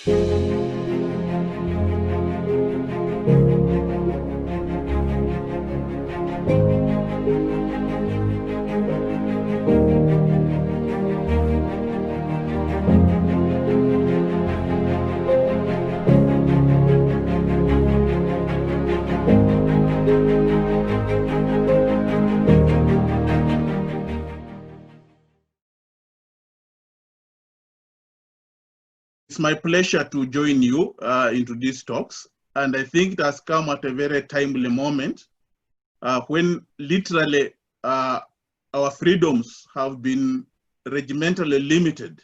It's my pleasure to join you into these talks, and I think it has come at a very timely moment when literally our freedoms have been regimentally limited,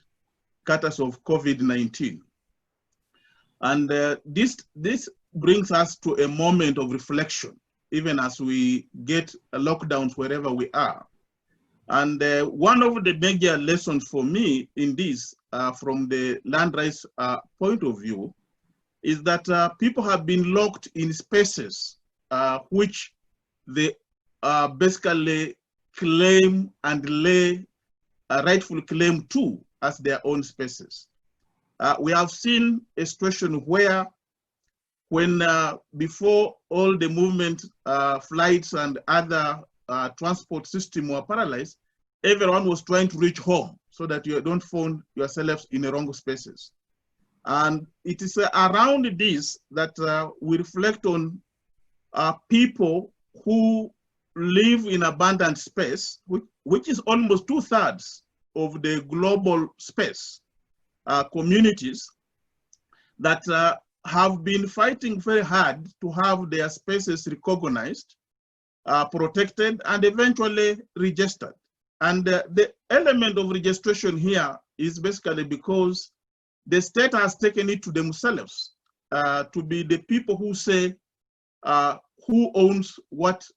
courtesy of COVID-19. And this brings us to a moment of reflection, even as we get lockdowns wherever we are. And one of the major lessons for me in this, from the land rights point of view, is that people have been locked in spaces which they basically claim and lay a rightful claim to as their own spaces. We have seen a situation where when before all the movement, flights and other transport system were paralyzed, everyone was trying to reach home so that you don't find yourselves in the wrong spaces. And it is around this that we reflect on people who live in abundant space, which is almost 2/3 of the global space, communities that have been fighting very hard to have their spaces recognized, protected, and eventually registered. And the element of registration here is basically because the state has taken it to themselves to be the people who say who owns what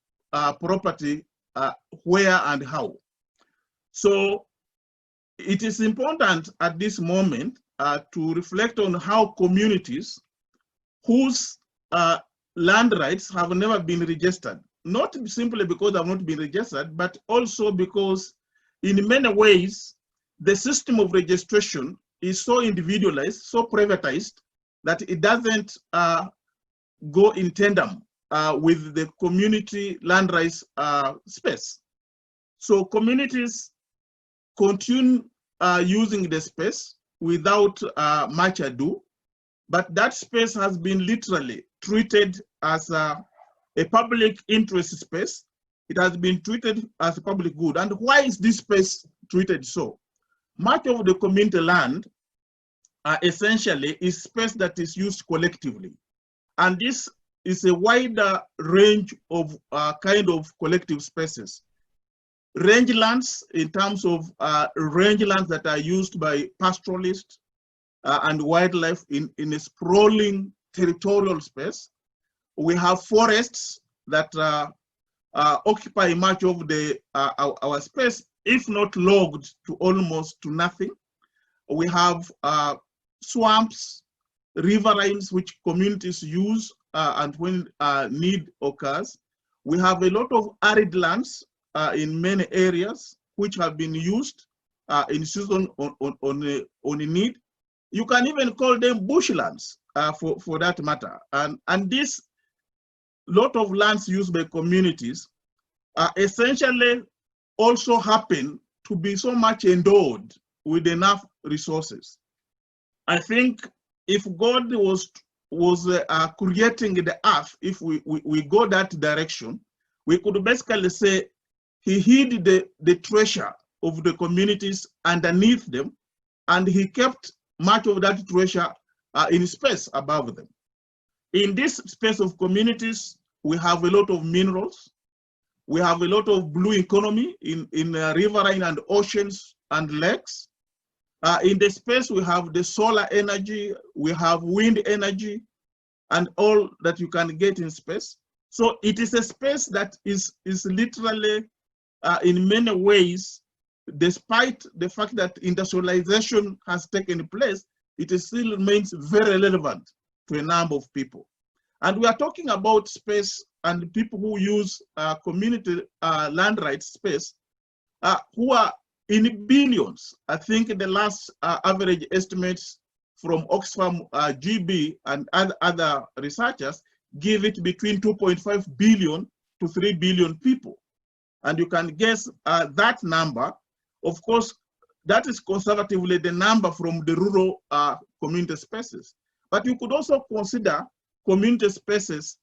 property, where and how. So it is important at this moment to reflect on how communities whose land rights have never been registered, not simply because they have not been registered, but also because in many ways, the system of registration is so individualized, so privatized, that it doesn't go in tandem with the community land rights space. So communities continue using the space without much ado, but that space has been literally treated as a public interest space. It has been treated as a public good. And why is this space treated so? Much of the community land essentially is space that is used collectively. And this is a wider range of kind of collective spaces. Rangelands, in terms of rangelands that are used by pastoralists and wildlife in a sprawling territorial space. We have forests that occupy much of our space, if not logged to almost to nothing. We have swamps, riverines, which communities use and when need occurs. We have a lot of arid lands in many areas, which have been used in season on a need. You can even call them bushlands for that matter. And this lot of lands used by communities essentially also happen to be so much endowed with enough resources. I think if God was creating the earth, if we go that direction, we could basically say he hid the treasure of the communities underneath them, and he kept much of that treasure in space above them. In this space of communities, we have a lot of minerals. We have a lot of blue economy in riverine and oceans and lakes. In the space, we have the solar energy, we have wind energy, and all that you can get in space. So it is a space that is literally, in many ways, despite the fact that industrialization has taken place, it still remains very relevant to a number of people. And we are talking about space and people who use community land rights space, who are in billions. I think the last average estimates from Oxfam, GB, and other researchers give it between 2.5 billion to 3 billion people. And you can guess that number. Of course, that is conservatively the number from the rural community spaces. But you could also consider community spaces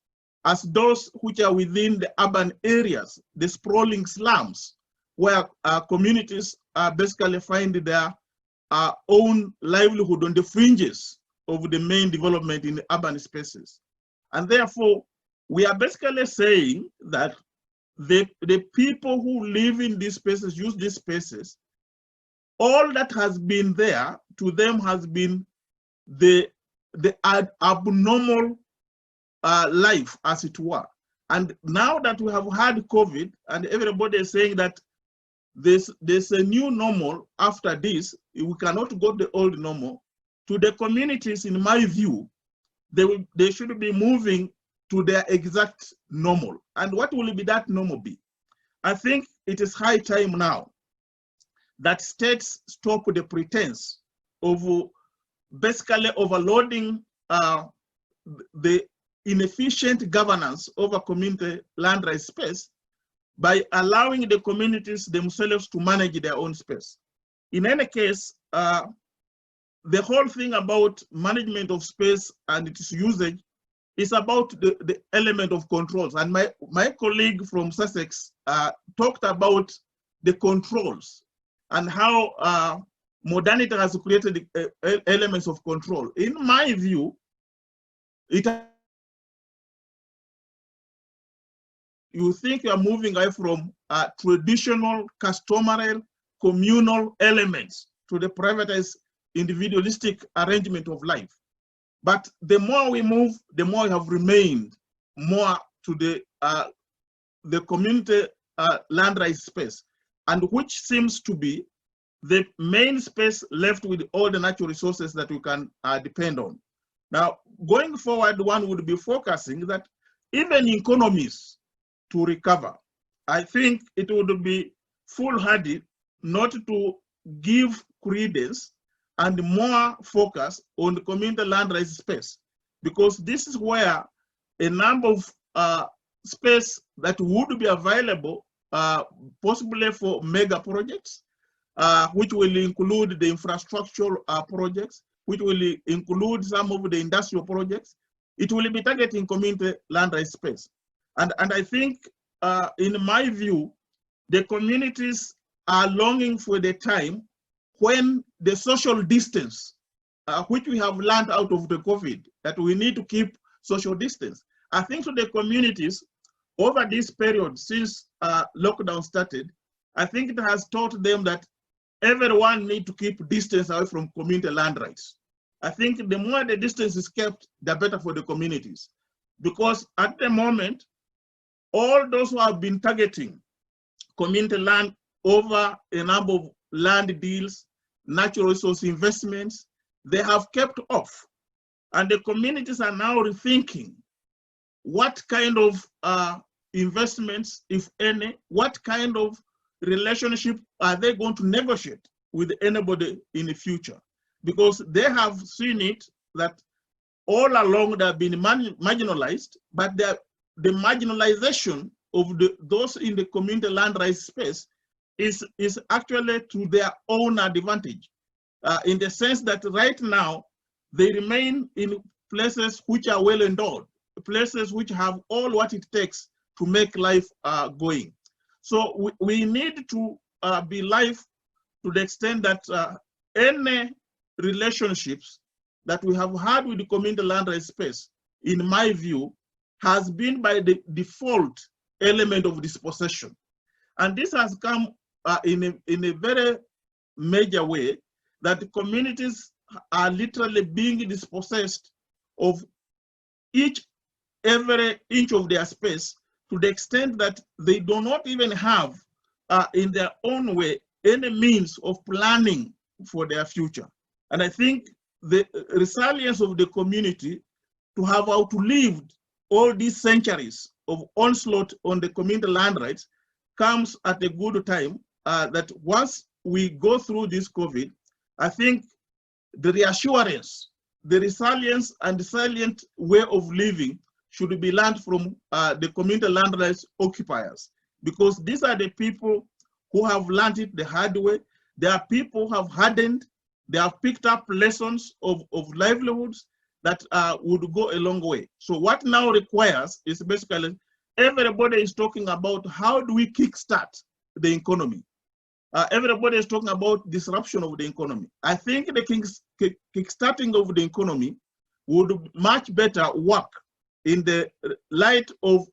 as those which are within the urban areas, the sprawling slums, where communities basically find their own livelihood on the fringes of the main development in the urban spaces. And therefore, we are basically saying that the people who live in these spaces, use these spaces, all that has been there to them has been the abnormal life, as it were. And now that we have had COVID and everybody is saying that there's a new normal after this, we cannot go the old normal, to the communities, in my view, they should be moving to their exact normal. And what will be that normal be? I think it is high time now that states stop the pretense of basically overloading the inefficient governance over community land rights space by allowing the communities themselves to manage their own space. In any case, the whole thing about management of space and its usage is about the element of controls. And my colleague from Sussex talked about the controls and how modernity has created elements of control. In my view, you think you are moving away from traditional, customary, communal elements to the privatized, individualistic arrangement of life. But the more we move, the more we have remained more to the community land rights space, and which seems to be the main space left with all the natural resources that we can depend on. Now, going forward, one would be focusing that even economies to recover, I think it would be foolhardy not to give credence and more focus on the community land rights space, because this is where a number of space that would be available, possibly for mega projects, which will include the infrastructural projects, which will include some of the industrial projects. It will be targeting community land rights space. And I think, in my view, the communities are longing for the time when the social distance, which we have learned out of the COVID, that we need to keep social distance. I think to the communities, over this period since lockdown started, I think it has taught them that everyone needs to keep distance away from community land rights. I think the more the distance is kept, the better for the communities. Because at the moment, all those who have been targeting community land over a number of land deals, natural resource investments, they have kept off. And the communities are now rethinking what kind of investments, if any, what kind of relationship are they going to negotiate with anybody in the future? Because they have seen it that all along they have been marginalized, but the marginalization of those in the community land rights space is actually to their own advantage, in the sense that right now they remain in places which are well endowed, places which have all what it takes to make life going. So we need to be live to the extent that any relationships that we have had with the community land rights space, in my view, has been by the default element of dispossession. And this has come in a very major way, that the communities are literally being dispossessed of every inch of their space, to the extent that they do not even have, in their own way, any means of planning for their future. And I think the resilience of the community to have outlived all these centuries of onslaught on the community land rights comes at a good time, that once we go through this COVID, I think the reassurance, the resilience and resilient way of living should be learned from the community land rights occupiers, because these are the people who have learned it the hard way. There are people who have hardened, they have picked up lessons of livelihoods that would go a long way. So what now requires is basically everybody is talking about how do we kickstart the economy. Everybody is talking about disruption of the economy. I think the kickstarting of the economy would much better work in the light of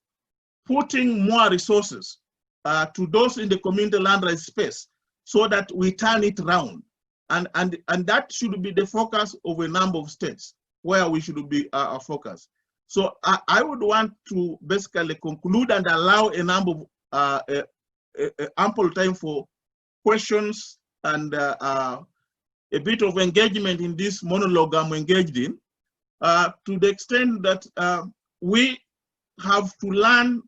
putting more resources to those in the community land rights space so that we turn it around. And that should be the focus of a number of states where we should be our focus. So I would want to basically conclude and allow a number of ample time for questions and a bit of engagement in this monologue I'm engaged in, to the extent that we have to learn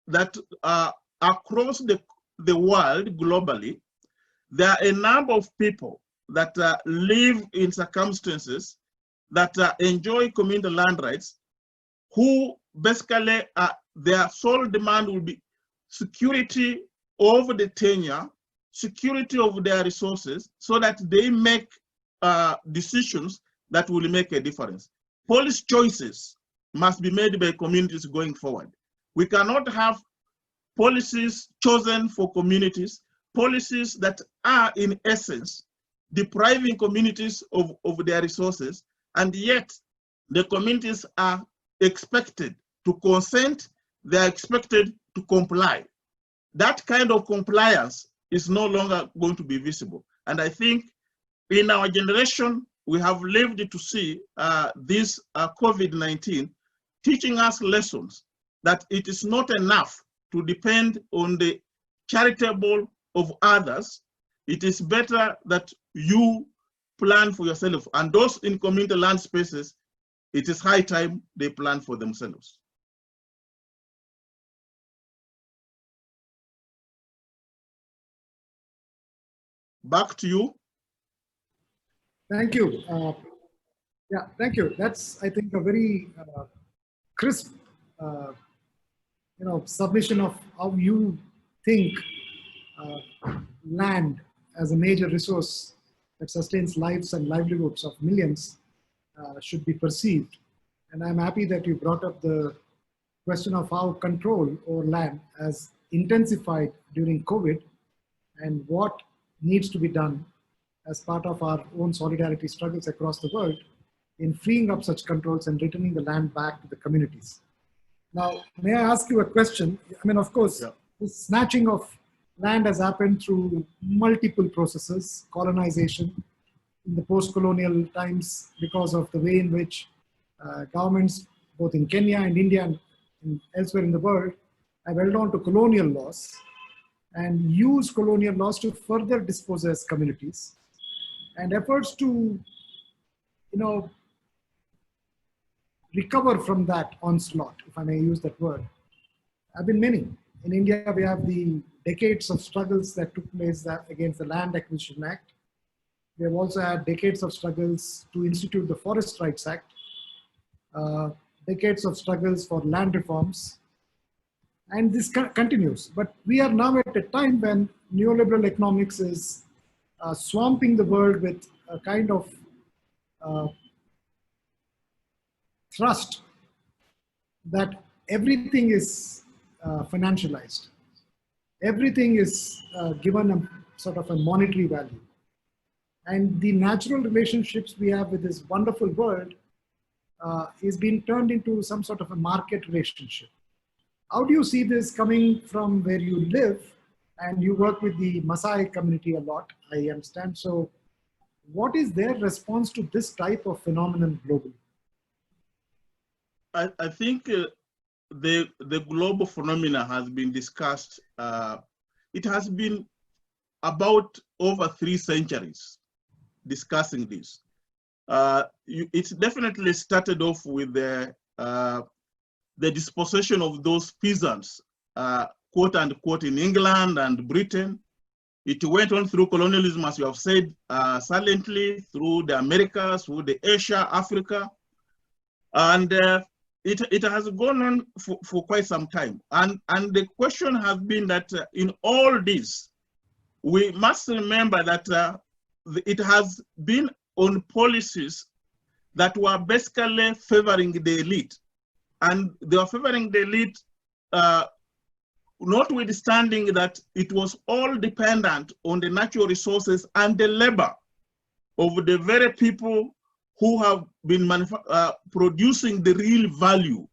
that across the world globally, there are a number of people that live in circumstances that enjoy community land rights, who basically their sole demand will be security over the tenure, security of their resources, so that they make decisions that will make a difference. Policy choices must be made by communities going forward. We cannot have policies chosen for communities, policies that are in essence depriving communities of their resources, and yet the communities are expected to consent, they are expected to comply. That kind of compliance is no longer going to be visible. And I think in our generation, we have lived to see this COVID-19 teaching us lessons that it is not enough to depend on the charitable of others. It is better that you plan for yourself. And those in community land spaces, it is high time they plan for themselves. Back to you. Thank you. Yeah, thank you. That's, I think, a very crisp, submission of how you think land as a major resource that sustains lives and livelihoods of millions should be perceived. And I'm happy that you brought up the question of how control over land has intensified during COVID and what needs to be done as part of our own solidarity struggles across the world in freeing up such controls and returning the land back to the communities. Now, may I ask you a question? I mean, of course, this snatching of land has happened through multiple processes, colonization in the post-colonial times because of the way in which governments, both in Kenya and India and elsewhere in the world, have held on to colonial laws and use colonial laws to further dispossess communities. And efforts to, recover from that onslaught, if I may use that word, have been many. In India, we have the decades of struggles that took place against the Land Acquisition Act. We have also had decades of struggles to institute the Forest Rights Act, decades of struggles for land reforms, and this continues. But we are now at a time when neoliberal economics is swamping the world with a kind of thrust that everything is financialized. Everything is given a sort of a monetary value. And the natural relationships we have with this wonderful world is being turned into some sort of a market relationship. How do you see this coming from where you live? And you work with the Maasai community a lot, I understand. So what is their response to this type of phenomenon globally? I think the global phenomena has been discussed. It has been about over 3 centuries discussing this. It's definitely started off with the dispossession of those peasants, quote unquote, in England and Britain, It went on through colonialism, as you have said, silently, through the Americas, through the Asia, Africa. And it has gone on for quite some time. And the question has been that in all this, we must remember that it has been on policies that were basically favoring the elite. And they were favoring the elite, notwithstanding that it was all dependent on the natural resources and the labor of the very people who have been producing the real value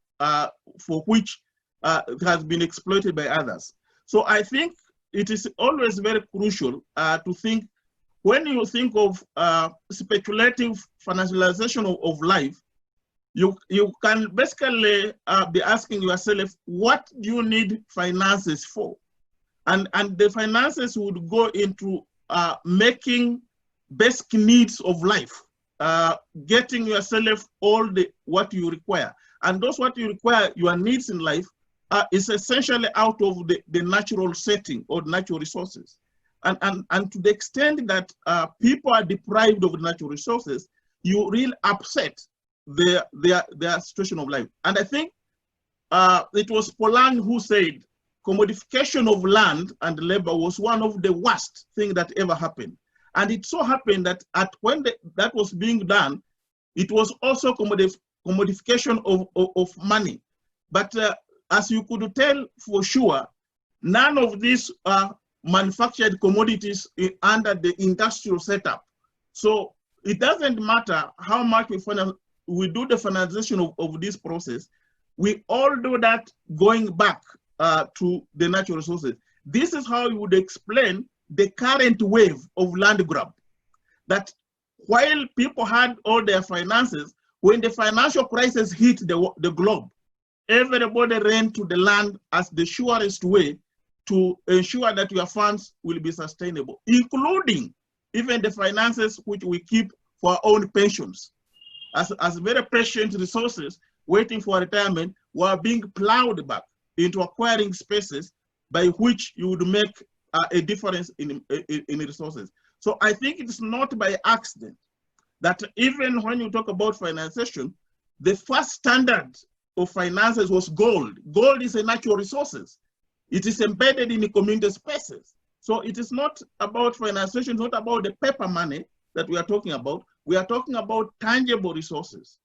for which it has been exploited by others. So I think it is always very crucial to think, when you think of speculative financialization of life, you can basically be asking yourself, what do you need finances for? And the finances would go into making basic needs of life, getting yourself all what you require. And those what you require, your needs in life, is essentially out of the natural setting or natural resources. And to the extent that people are deprived of the natural resources, you really upset their situation of life. And I think it was Poland who said commodification of land and labor was one of the worst things that ever happened. And it so happened that when that was being done, it was also commodification of money. But as you could tell for sure, none of these manufactured commodities under the industrial setup. So it doesn't matter how much we do the finalization of this process, we all do that going back to the natural resources. This is how you would explain the current wave of land grab. That while people had all their finances, when the financial crisis hit the globe, everybody ran to the land as the surest way to ensure that your funds will be sustainable, including even the finances which we keep for our own pensions. As very patient resources waiting for retirement were being plowed back into acquiring spaces by which you would make a difference in resources. So I think it's not by accident that even when you talk about financiation, the first standard of finances was gold. Gold is a natural resources. It is embedded in the community spaces. So it is not about financiation, it's not about the paper money that we are talking about. We are talking about tangible resources.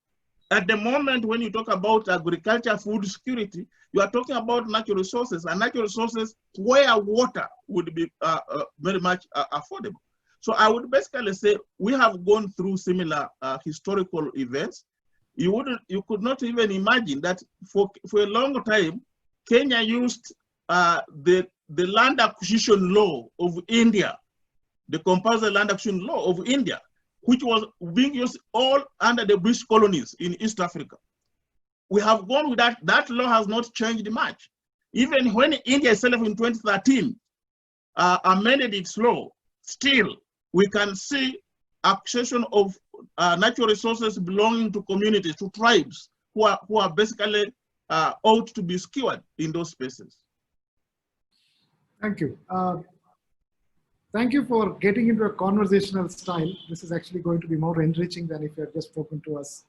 At the moment, when you talk about agriculture, food security, you are talking about natural resources, and natural resources where water would be very much affordable. So I would basically say we have gone through similar historical events. You could not even imagine that for a long time, Kenya used the land acquisition law of India, the compulsory land acquisition law of India, which was being used all under the British colonies in East Africa. We have gone with that. That law has not changed much. Even when India itself in 2013 amended its law, still we can see accession of natural resources belonging to communities, to tribes who are basically ought to be secured in those spaces. Thank you. Thank you for getting into a conversational style. This is actually going to be more enriching than if you had just spoken to us.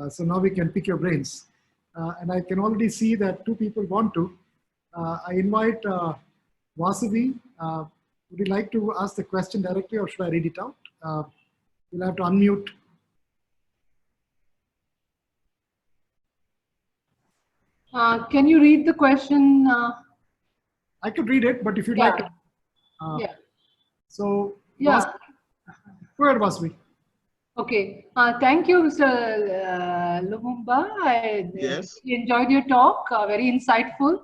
So now we can pick your brains. And I can already see that two people want to. I invite Vasavi. Would you like to ask the question directly, or should I read it out? You'll have to unmute. Can you read the question? I could read it, but if you'd like to. Yeah. So, yeah. Go ahead, Vasavi. Okay. Thank you, Mr. Lumumba. I enjoyed your talk, very insightful.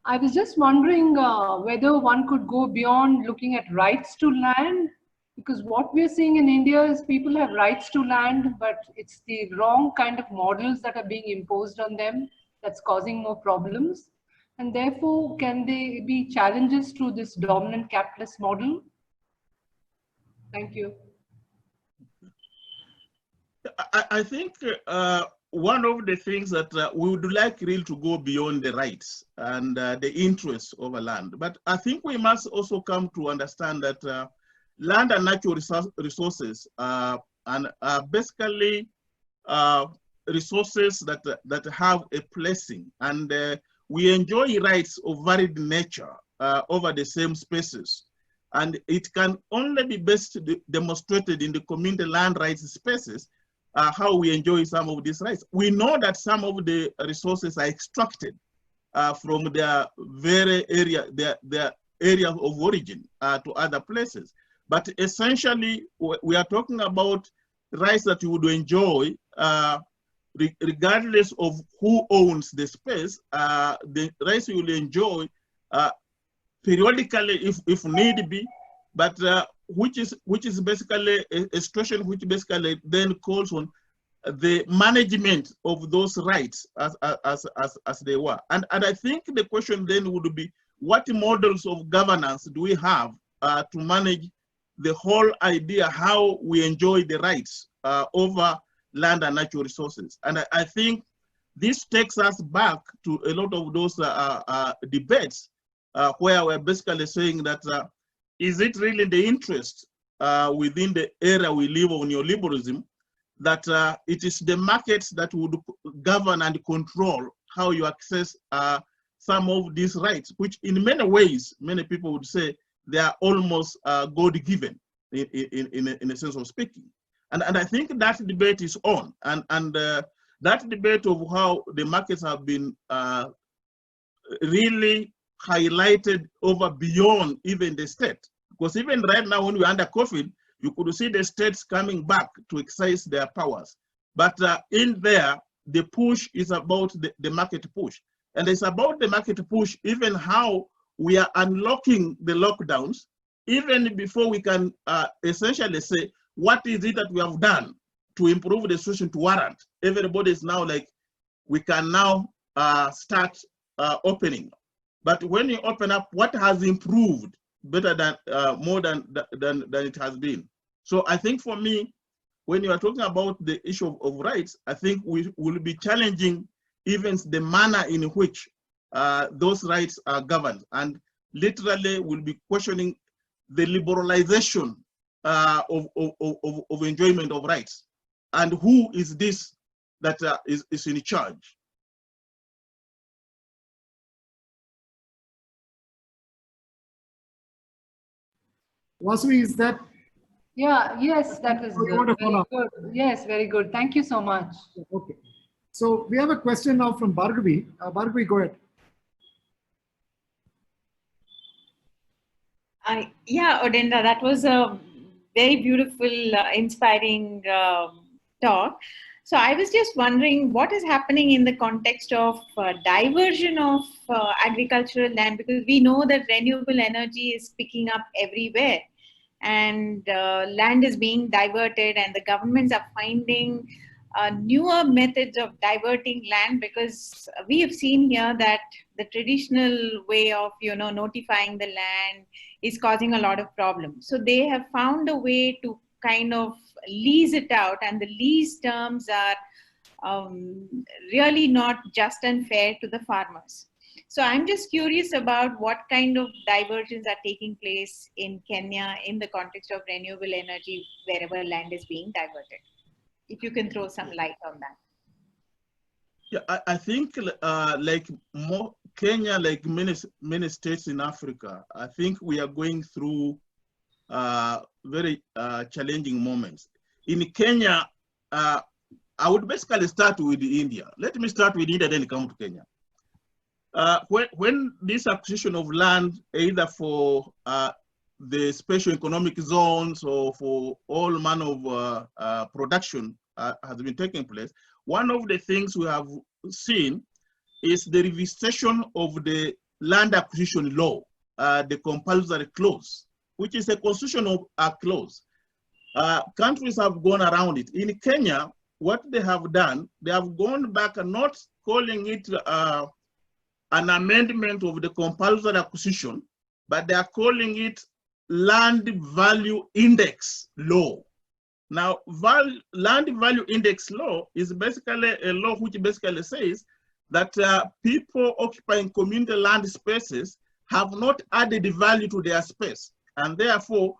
I was just wondering whether one could go beyond looking at rights to land, because what we're seeing in India is people have rights to land, but it's the wrong kind of models that are being imposed on them that's causing more problems. And therefore, can there be challenges to this dominant capitalist model? Thank you. I think one of the things that we would like really to go beyond the rights and the interests of a land. But I think we must also come to understand that land and natural resources and basically resources that have a placing, and we enjoy rights of varied nature over the same spaces. And it can only be best demonstrated in the community land rights spaces how we enjoy some of these rights. We know that some of the resources are extracted from their very area, their area of origin to other places. But essentially, we are talking about rights that you would enjoy regardless of who owns the space. The rights you will enjoy periodically if need be, but which is basically a situation which basically then calls on the management of those rights as they were. And I think the question then would be, what models of governance do we have to manage the whole idea how we enjoy the rights over land and natural resources? And I think this takes us back to a lot of those debates where we're basically saying that is it really the interest within the era we live of neoliberalism that it is the markets that would govern and control how you access some of these rights, which in many ways, many people would say they are almost God-given in a sense of speaking. And I think that debate is on, and that debate of how the markets have been really highlighted over beyond even the state. Because even right now, when we're under COVID, you could see the states coming back to exercise their powers. But in there, the push is about the market push. And it's about the market push, even how we are unlocking the lockdowns, even before we can essentially say, what is it that we have done to improve the situation to warrant? Everybody is now like, we can now start opening. But when you open up, what has improved better than, more than it has been? So I think for me, when you are talking about the issue of rights, I think we will be challenging even the manner in which those rights are governed, and literally will be questioning the liberalization of enjoyment of rights, and who is this that is in charge. Vasvi, is that? Yeah, yes, that is very good. Yes, very good. Thank you so much. Okay. So we have a question now from Bhargavi. Bhargavi, go ahead. Yeah, Odenda, that was a very beautiful, inspiring talk. So I was just wondering what is happening in the context of diversion of agricultural land, because we know that renewable energy is picking up everywhere, and land is being diverted, and the governments are finding newer methods of diverting land, because we have seen here that the traditional way of notifying the land is causing a lot of problems. So they have found a way to kind of lease it out, and the lease terms are really not just and fair to the farmers. So I'm just curious about what kind of diversions are taking place in Kenya in the context of renewable energy wherever land is being diverted. If you can throw some light on that. Yeah, I think like Kenya, like many states in Africa, I think we are going through very challenging moments. In Kenya, I would basically start with India. Let me start with India, then come to Kenya. When this acquisition of land, either for the special economic zones or for all manner of production has been taking place, one of the things we have seen is the revisitation of the land acquisition law, the compulsory clause, which is a constitutional clause. Countries have gone around it. In Kenya, what they have done, they have gone back and not calling it an amendment of the compulsory acquisition, but they are calling it land value index law. Now, land value index law is basically a law which basically says that people occupying community land spaces have not added value to their space. And therefore,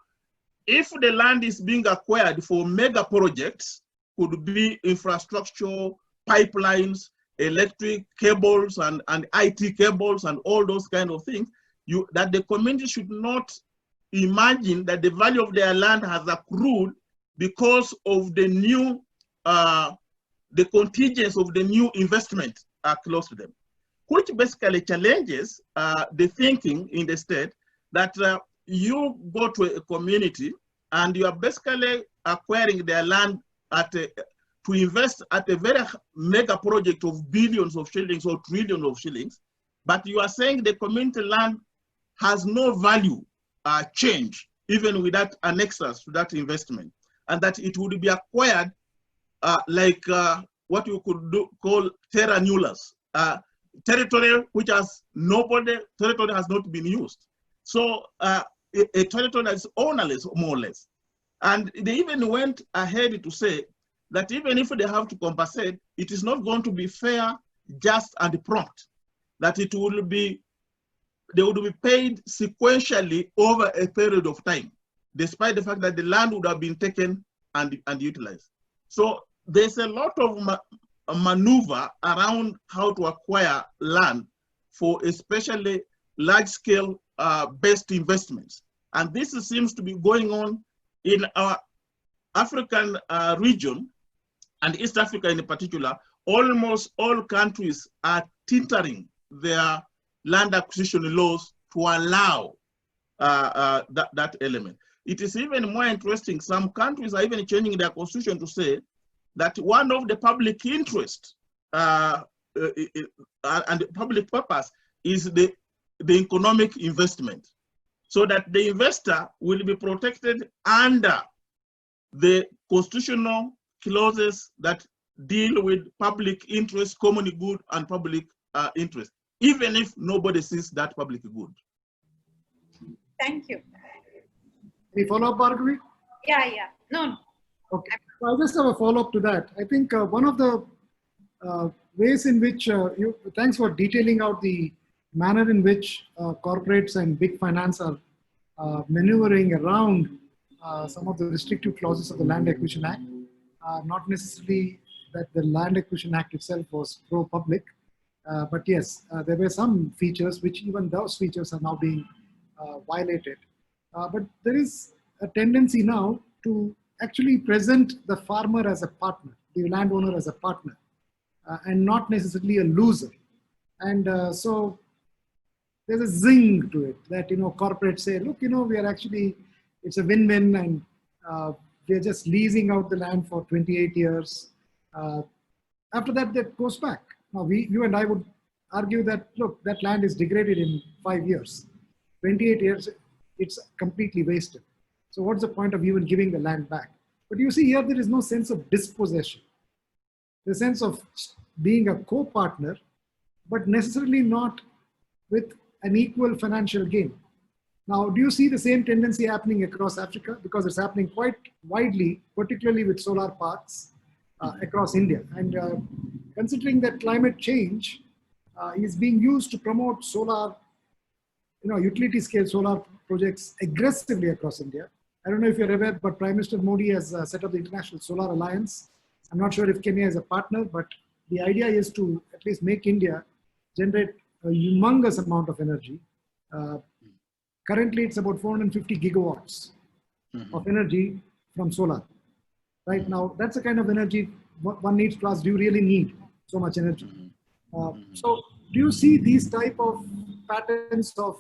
if the land is being acquired for mega projects, could be infrastructure, pipelines, electric cables, and IT cables, and all those kind of things, that the community should not imagine that the value of their land has accrued because of the new, the contingents of the new investment are close to them, which basically challenges the thinking in the state that you go to a community and you are basically acquiring their land to invest at a very mega project of billions of shillings or trillions of shillings, but you are saying the community land has no value change, even with that annexes to that investment, and that it would be acquired like what you could call terra nullius, territory which has territory has not been used. So a territory that is ownerless, more or less. And they even went ahead to say that even if they have to compensate, it is not going to be fair, just, and prompt. That it will be, they would be paid sequentially over a period of time, despite the fact that the land would have been taken and utilized. So there's a lot of maneuver around how to acquire land for especially large-scale based investments. And this seems to be going on in our African region, and East Africa in particular. Almost all countries are tinkering their land acquisition laws to allow that element. It is even more interesting, some countries are even changing their constitution to say that one of the public interest and the public purpose is the economic investment, so that the investor will be protected under the constitutional clauses that deal with public interest, common good, and public interest, even if nobody sees that public good. Thank you. Any follow-up, Bhargavi? Yeah. No. Okay. So I just have a follow-up to that. I think one of the ways in which thanks for detailing out the manner in which corporates and big finance are maneuvering around some of the restrictive clauses of the Land Acquisition Act. Not necessarily that the Land Acquisition Act itself was pro-public, but yes, there were some features which even those features are now being violated. But there is a tendency now to actually present the farmer as a partner, the landowner as a partner, and not necessarily a loser. And so there's a zing to it that, corporates say, look, we are actually, it's a win-win, and we're just leasing out the land for 28 years. After that, that goes back. Now, you and I would argue that, look, that land is degraded in 5 years. 28 years, it's completely wasted. So what's the point of even giving the land back? But you see here, there is no sense of dispossession. The sense of being a co-partner, but necessarily not with an equal financial gain. Now, do you see the same tendency happening across Africa? Because it's happening quite widely, particularly with solar parks across India. And considering that climate change is being used to promote solar, utility scale solar projects aggressively across India. I don't know if you're aware, but Prime Minister Modi has set up the International Solar Alliance. I'm not sure if Kenya is a partner, but the idea is to at least make India generate a humongous amount of energy. Currently, it's about 450 gigawatts of energy from solar. Right now, that's the kind of energy one needs to ask, do you really need so much energy? So do you see these type of patterns of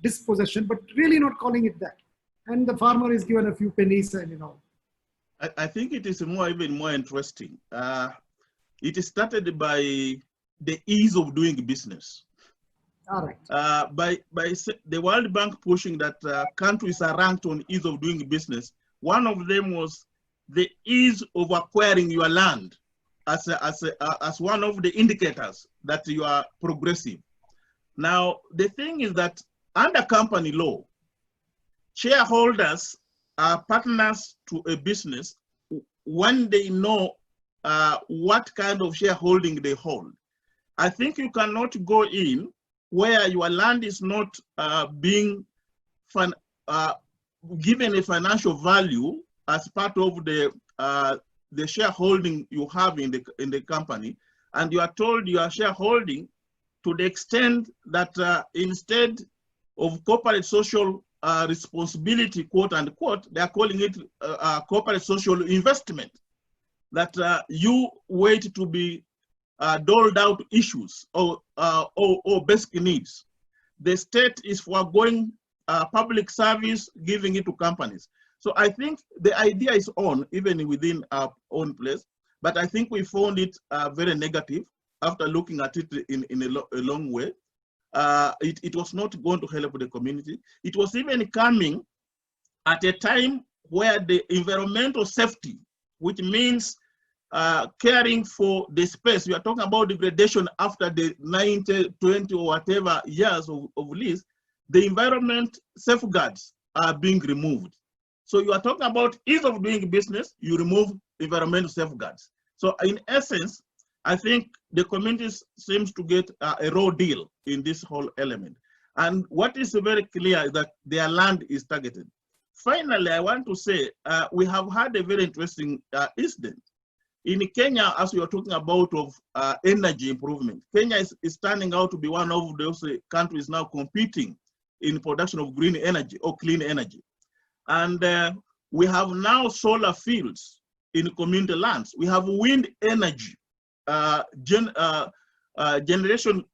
dispossession, but really not calling it that? And the farmer is given a few pennies and, I think it is even more interesting. It started by the ease of doing business. All right. By the World Bank pushing that countries are ranked on ease of doing business. One of them was the ease of acquiring your land as one of the indicators that you are progressive. Now, the thing is that under company law, shareholders are partners to a business when they know what kind of shareholding they hold. I think you cannot go in where your land is not being given a financial value as part of the shareholding you have in the company, and you are told you are shareholding to the extent that instead of corporate social responsibility, quote unquote, they are calling it corporate social investment, that you wait to be doled out issues or basic needs. The state is foregoing public service, giving it to companies. So I think the idea is on, even within our own place, but I think we found it very negative after looking at it in a long way. It was not going to help the community. It was even coming at a time where the environmental safety, which means caring for the space, we are talking about degradation after the 90, 20 or whatever years of lease, the environment safeguards are being removed. So you are talking about ease of doing business, you remove environmental safeguards. So in essence, I think the communities seems to get a raw deal in this whole element. And what is very clear is that their land is targeted. Finally, I want to say, we have had a very interesting incident. In Kenya, as we are talking about of energy improvement, Kenya is turning out to be one of those countries now competing in production of green energy or clean energy. And we have now solar fields in community lands. We have wind energy generation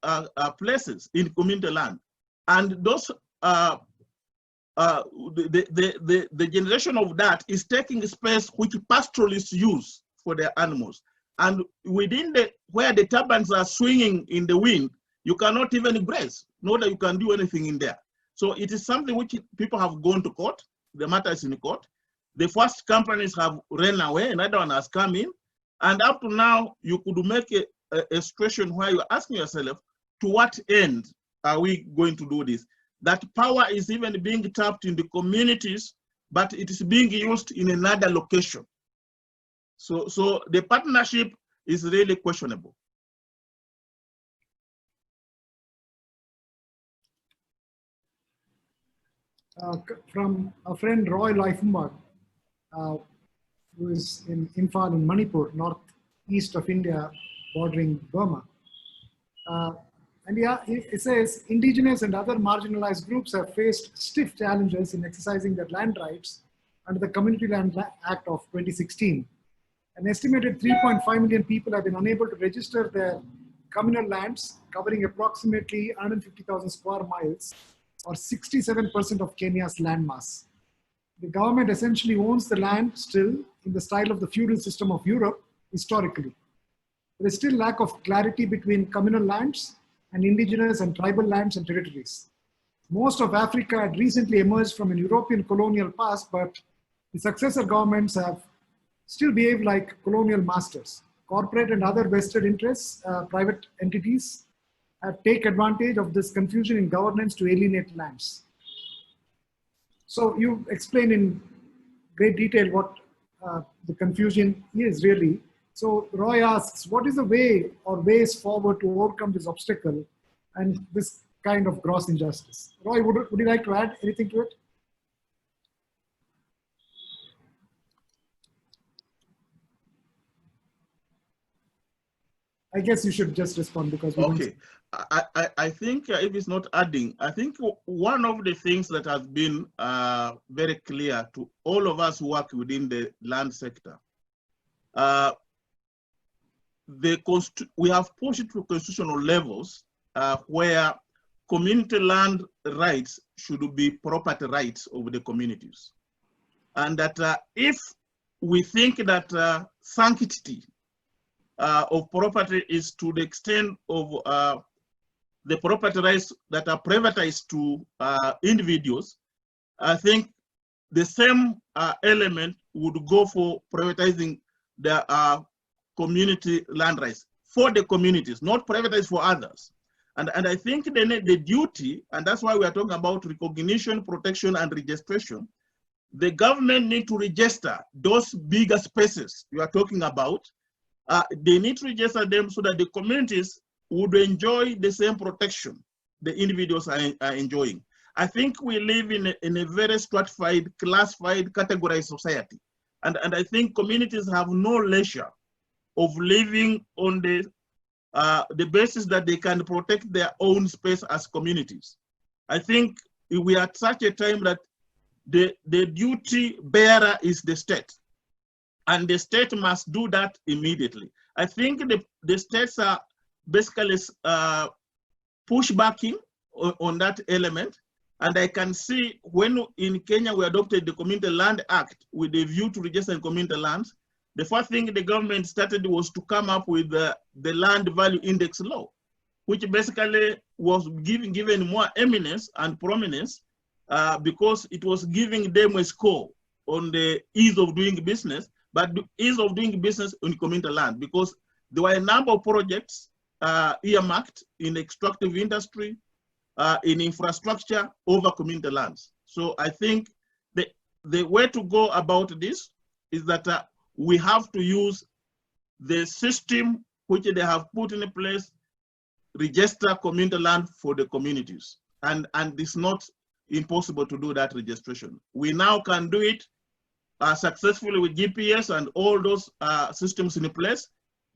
places in community land. And those, the generation of that is taking space which pastoralists use for their animals. And within where the turbines are swinging in the wind, you cannot even graze, nor that you can do anything in there. So it is something which people have gone to court. The matter is in court. The first companies have ran away, another one has come in. And up to now, you could make a situation where you're asking yourself, to what end are we going to do this? That power is even being tapped in the communities, but it is being used in another location. So the partnership is really questionable. From a friend, Roy Laifumar, who is in Imphal in Manipur, northeast of India, bordering Burma. And yeah, it says, indigenous and other marginalized groups have faced stiff challenges in exercising their land rights under the Community Land Act of 2016. An estimated 3.5 million people have been unable to register their communal lands, covering approximately 150,000 square miles, or 67% of Kenya's landmass. The government essentially owns the land still in the style of the feudal system of Europe historically. There is still lack of clarity between communal lands and indigenous and tribal lands and territories. Most of Africa had recently emerged from an European colonial past, but the successor governments have still behaved like colonial masters. Corporate and other vested interests, private entities, have taken advantage of this confusion in governance to alienate lands. So you explain in great detail what the confusion is really. So Roy asks, what is the way or ways forward to overcome this obstacle and this kind of gross injustice? Roy, would you like to add anything to it? I guess you should just respond because we okay. I think if it's not adding, I think one of the things that has been very clear to all of us who work within the land sector, we have pushed it to constitutional levels where community land rights should be property rights of the communities. And that if we think that sanctity of property is to the extent of the property rights that are privatized to individuals, I think the same element would go for privatizing the community land rights for the communities, not privatized for others. And I think the duty, and that's why we are talking about recognition, protection, and registration, the government need to register those bigger spaces you are talking about. They need to register them so that the communities would enjoy the same protection the individuals are enjoying. I think we live in a very stratified, classified, categorized society. And I think communities have no leisure of living on the basis that they can protect their own space as communities. I think we are at such a time that the duty bearer is the state, and the state must do that immediately. I think the states are basically pushbacking on that element, and I can see when in Kenya we adopted the Community Land Act with a view to register community lands, the first thing the government started was to come up with the land value index law, which basically was given more eminence and prominence because it was giving them a score on the ease of doing business, but the ease of doing business on community land, because there were a number of projects earmarked in extractive industry, in infrastructure over community lands. So I think the way to go about this is that we have to use the system which they have put in place, register community land for the communities. And it's not impossible to do that registration. We now can do it successfully with GPS and all those systems in place.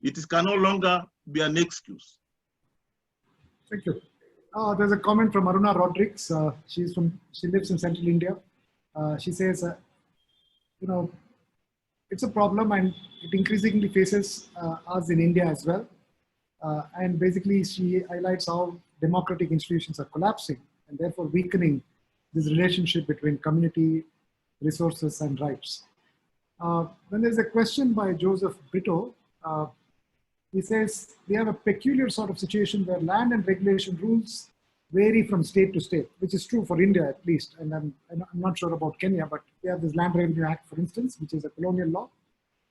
It can no longer be an excuse. Thank you. There's a comment from Aruna Rodriguez. She lives in Central India. She says, it's a problem and it increasingly faces us in India as well. And basically she highlights how democratic institutions are collapsing and therefore weakening this relationship between community, resources and rights. Then there's a question by Joseph Brito. He says, we have a peculiar sort of situation where land and regulation rules vary from state to state, which is true for India at least. And I'm not sure about Kenya, but we have this Land Revenue Act, for instance, which is a colonial law,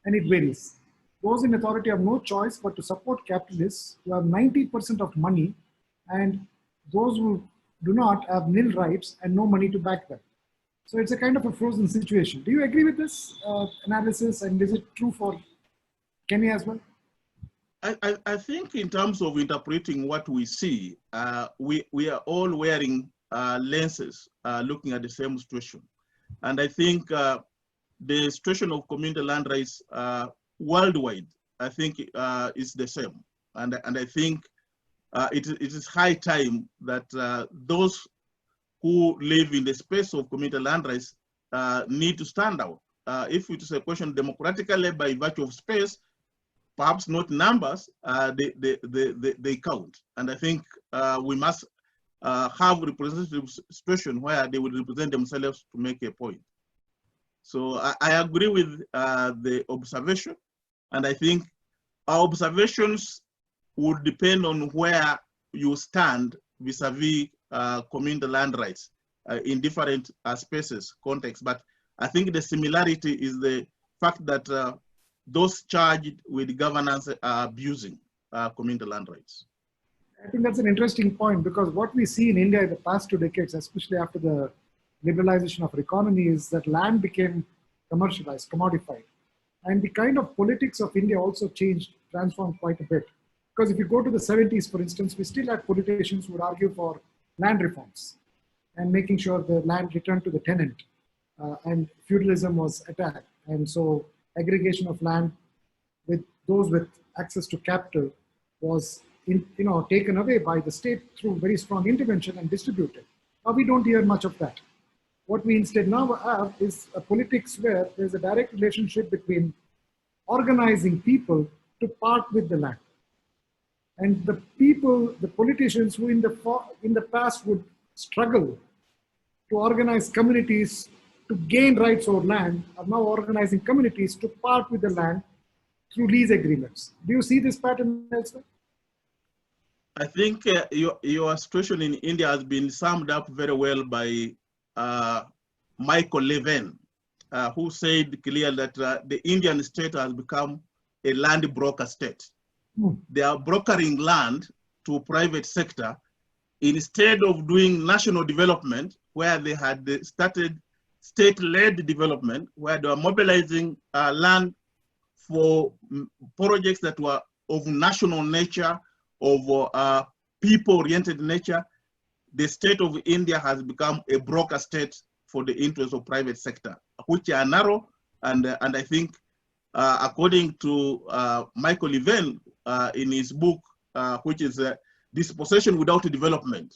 and it varies. Those in authority have no choice but to support capitalists who have 90% of money, and those who do not have nil rights and no money to back them. So it's a kind of a frozen situation. Do you agree with this analysis, and is it true for Kenya as well? I think in terms of interpreting what we see, we are all wearing lenses looking at the same situation. And I think the situation of community land rights worldwide, I think is the same. And I think it is high time that those who live in the space of community land rights need to stand out. If it is a question democratically by virtue of space, perhaps not numbers, they count. And I think we must have representative situation where they will represent themselves to make a point. So I agree with the observation, and I think our observations would depend on where you stand vis-a-vis community land rights in different spaces, contexts. But I think the similarity is the fact that those charged with governance are abusing community land rights. I think that's an interesting point, because what we see in India in the past 2 decades, especially after the liberalization of our economy, is that land became commercialized, commodified. And the kind of politics of India also changed, transformed quite a bit. Because if you go to the 70s, for instance, we still had politicians who would argue for land reforms and making sure the land returned to the tenant, and feudalism was attacked. And so aggregation of land with those with access to capital was taken away by the state through very strong intervention and distributed. Now we don't hear much of that. What we instead now have is a politics where there's a direct relationship between organizing people to part with the land. And the people, the politicians who in the past would struggle to organize communities to gain rights over land are now organizing communities to part with the land through lease agreements. Do you see this pattern elsewhere? I think your situation in India has been summed up very well by Michael Levin, who said clearly that the Indian state has become a land broker state. They are brokering land to private sector instead of doing national development, where they had started state-led development, where they were mobilizing land for projects that were of national nature, of people-oriented nature. The state of India has become a broker state for the interests of private sector, which are narrow, and I think, according to Michael Levin in his book, which is Dispossession Without Development,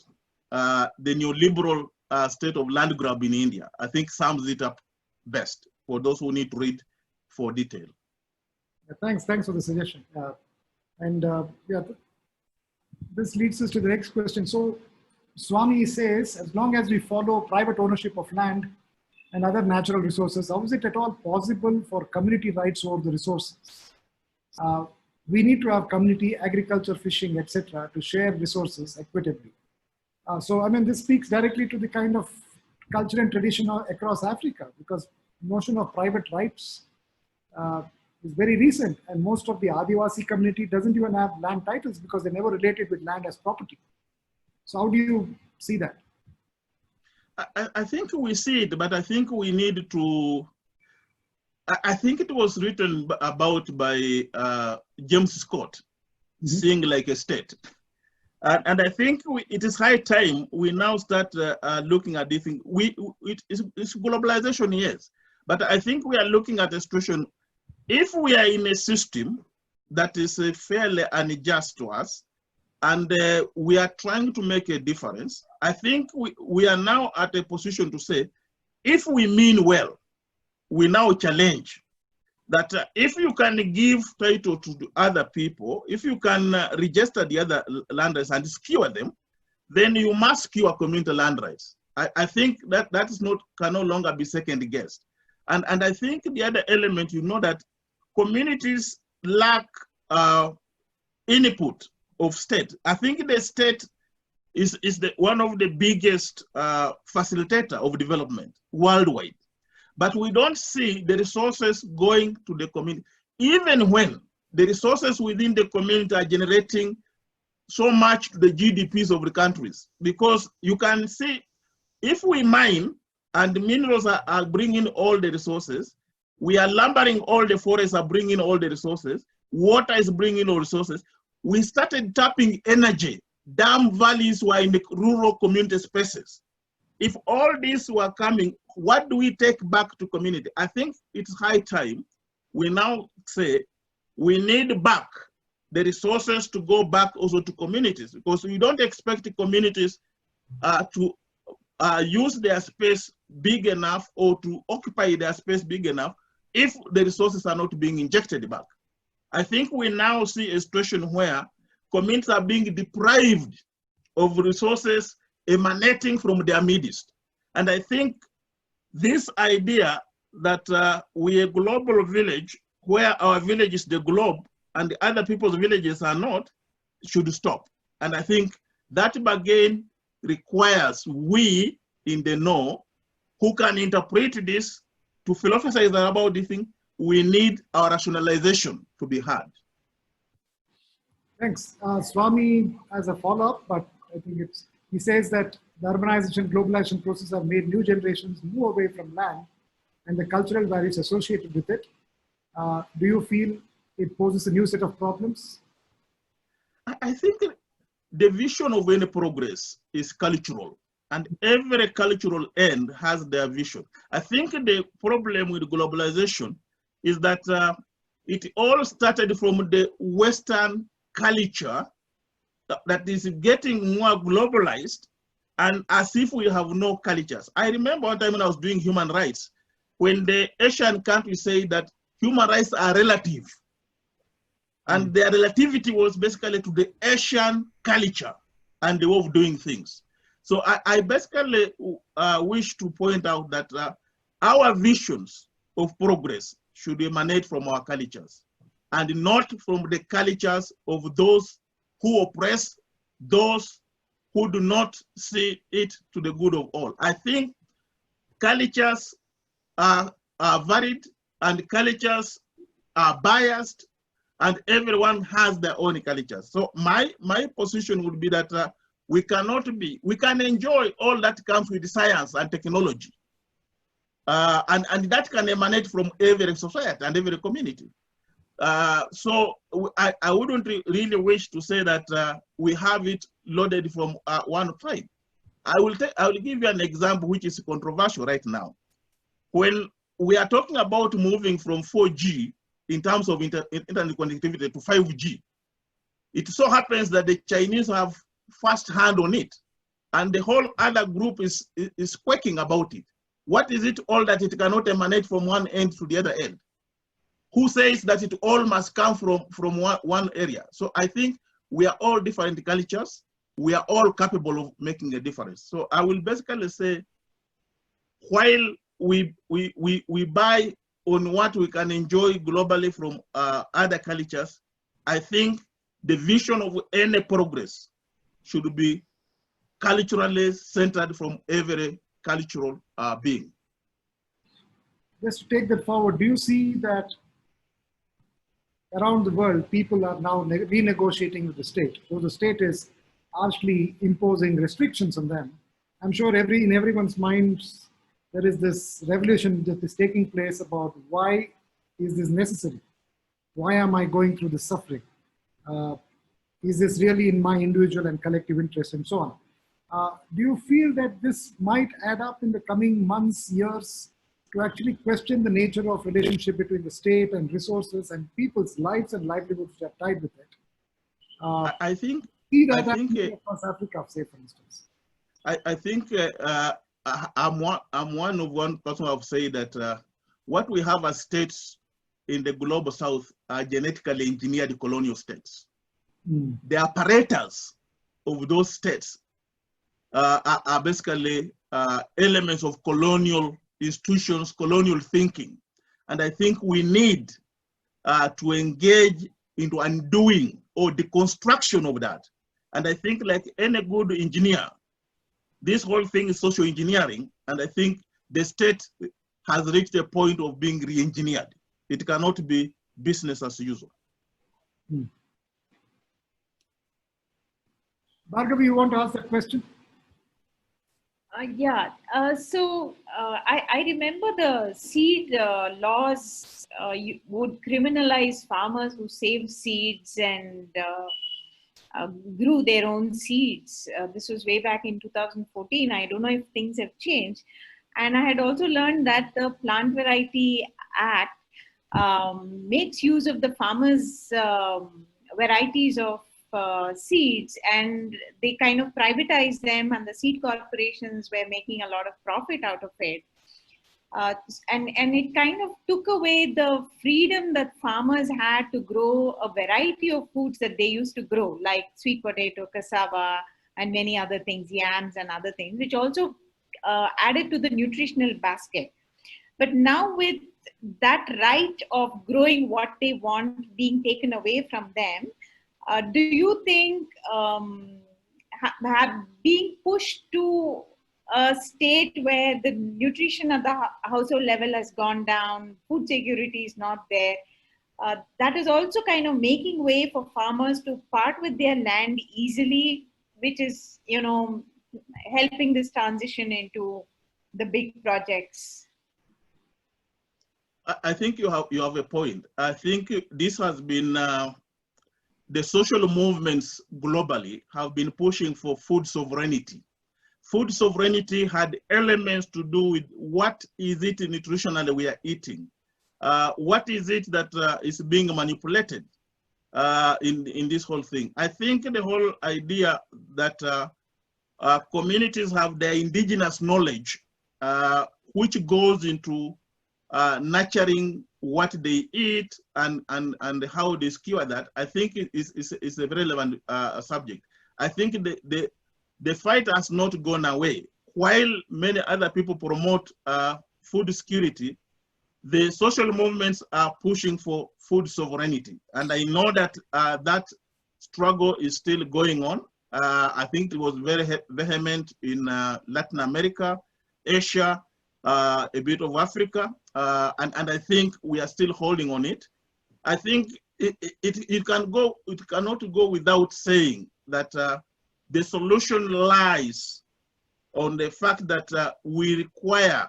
the neoliberal state of land grab in India, I think sums it up best for those who need to read for detail. Thanks for the suggestion. Yeah, this leads us to the next question. So Swami says, as long as we follow private ownership of land and other natural resources, how is it at all possible for community rights over the resources? We need to have community agriculture, fishing, etc. to share resources equitably. So, I mean, this speaks directly to the kind of culture and tradition across Africa, because the notion of private rights is very recent, and most of the Adivasi community doesn't even have land titles because they never related with land as property. So how do you see that? I think we see it, but I think we need to, I think it was written about by James Scott, Sing Like a State. And I think it is high time we now start looking at this thing. It's globalization, yes, but I think we are looking at a situation. If we are in a system that is fairly unjust to us, and we are trying to make a difference, I think we are now at a position to say, if we mean well, we now challenge that if you can give title to other people, if you can register the other land rights and secure them, then you must secure community land rights. I think that can no longer be second guessed. And I think the other element, you know, that communities lack input of state. I think the state is one of the biggest facilitator of development worldwide. But we don't see the resources going to the community, even when the resources within the community are generating so much to the GDPs of the countries. Because you can see, if we mine and the minerals are bringing all the resources, we are lumbering all the forests are bringing all the resources, water is bringing all resources. We started tapping energy. Dam valleys were in the rural community spaces. If all these were coming, what do we take back to community? I think it's high time we now say we need back the resources to go back also to communities, because we don't expect the communities to use their space big enough or to occupy their space big enough if the resources are not being injected back. I think we now see a situation where communities are being deprived of resources emanating from their midst. And I think this idea that we're a global village, where our village is the globe and the other people's villages are not, should stop. And I think that again requires we in the know who can interpret this to philosophize about this thing. We need our rationalization to be heard. Thanks. Swami has a follow-up, but I think he says that the urbanization, globalization process have made new generations move away from land and the cultural values associated with it. Do you feel it poses a new set of problems? I think the vision of any progress is cultural, and every cultural end has their vision. I think the problem with globalization is that it all started from the Western culture that is getting more globalized, and as if we have no cultures. I remember one time when I was doing human rights, when the Asian countries say that human rights are relative, and their relativity was basically to the Asian culture and the way of doing things. So I basically wish to point out that our visions of progress should emanate from our cultures and not from the cultures of those who oppress, those who do not see it to the good of all. I think cultures are varied and cultures are biased, and everyone has their own cultures. So my position would be that we can enjoy all that comes with science and technology. and that can emanate from every society and every community. So I wouldn't really wish to say that we have it loaded from one side. I will give you an example which is controversial right now. When we are talking about moving from 4G in terms of internet connectivity to 5G, it so happens that the Chinese have first hand on it, and the whole other group is quaking about it. What is it all that it cannot emanate from one end to the other end? Who says that it all must come from one area? So I think we are all different cultures. We are all capable of making a difference. So I will basically say, while we buy on what we can enjoy globally from other cultures, I think the vision of any progress should be culturally centered from every cultural being. Just to take that forward, do you see that around the world, people are now renegotiating with the state? So the state is harshly imposing restrictions on them. I'm sure in everyone's minds, there is this revolution that is taking place about why is this necessary? Why am I going through this suffering? Is this really in my individual and collective interest, and so on? Do you feel that this might add up in the coming months, years, to actually question the nature of relationship between the state and resources and people's lives and livelihoods that are tied with it? I think across Africa, say, for instance. I think I'm one person who have said that what we have as states in the global south are genetically engineered colonial states. The apparatus of those states are basically elements of colonial institutions, colonial thinking. And I think we need to engage into undoing or deconstruction of that. And I think, like any good engineer, this whole thing is social engineering, and I think the state has reached a point of being re-engineered. It cannot be business as usual. Bhargavi, you want to ask that question? I remember the seed laws would criminalize farmers who saved seeds and grew their own seeds. This was way back in 2014. I don't know if things have changed. And I had also learned that the Plant Variety Act makes use of the farmers' varieties of seeds, and they kind of privatize them, and the seed corporations were making a lot of profit out of it. And it kind of took away the freedom that farmers had to grow a variety of foods that they used to grow, like sweet potato, cassava, and many other things, yams and other things, which also added to the nutritional basket. But now with that right of growing what they want being taken away from them, do you think being pushed to a state where the nutrition at the household level has gone down, food security is not there, that is also kind of making way for farmers to part with their land easily, which is, helping this transition into the big projects? I think you have a point. I think this has been the social movements globally have been pushing for food sovereignty. Food sovereignty had elements to do with what is it nutritionally we are eating, what is it that is being manipulated in this whole thing. I think the whole idea that communities have their indigenous knowledge, which goes into nurturing what they eat and how they skewer that, I think is a very relevant subject. I think the fight has not gone away. While many other people promote food security, the social movements are pushing for food sovereignty. And I know that that struggle is still going on. I think it was very vehement in Latin America, Asia, a bit of Africa, and I think we are still holding on it. I think it cannot go without saying that the solution lies on the fact that we require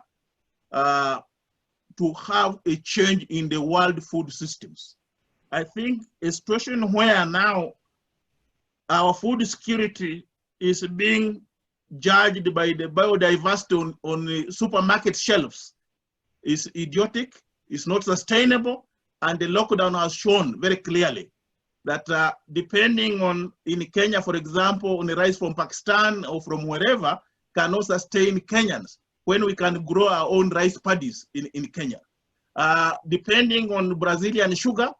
to have a change in the world food systems. I think a situation where now our food security is being judged by the biodiversity on the supermarket shelves is idiotic, it's not sustainable, and the lockdown has shown very clearly that depending on, in Kenya, for example, on the rice from Pakistan or from wherever, cannot sustain Kenyans when we can grow our own rice paddies in Kenya. Depending on Brazilian sugar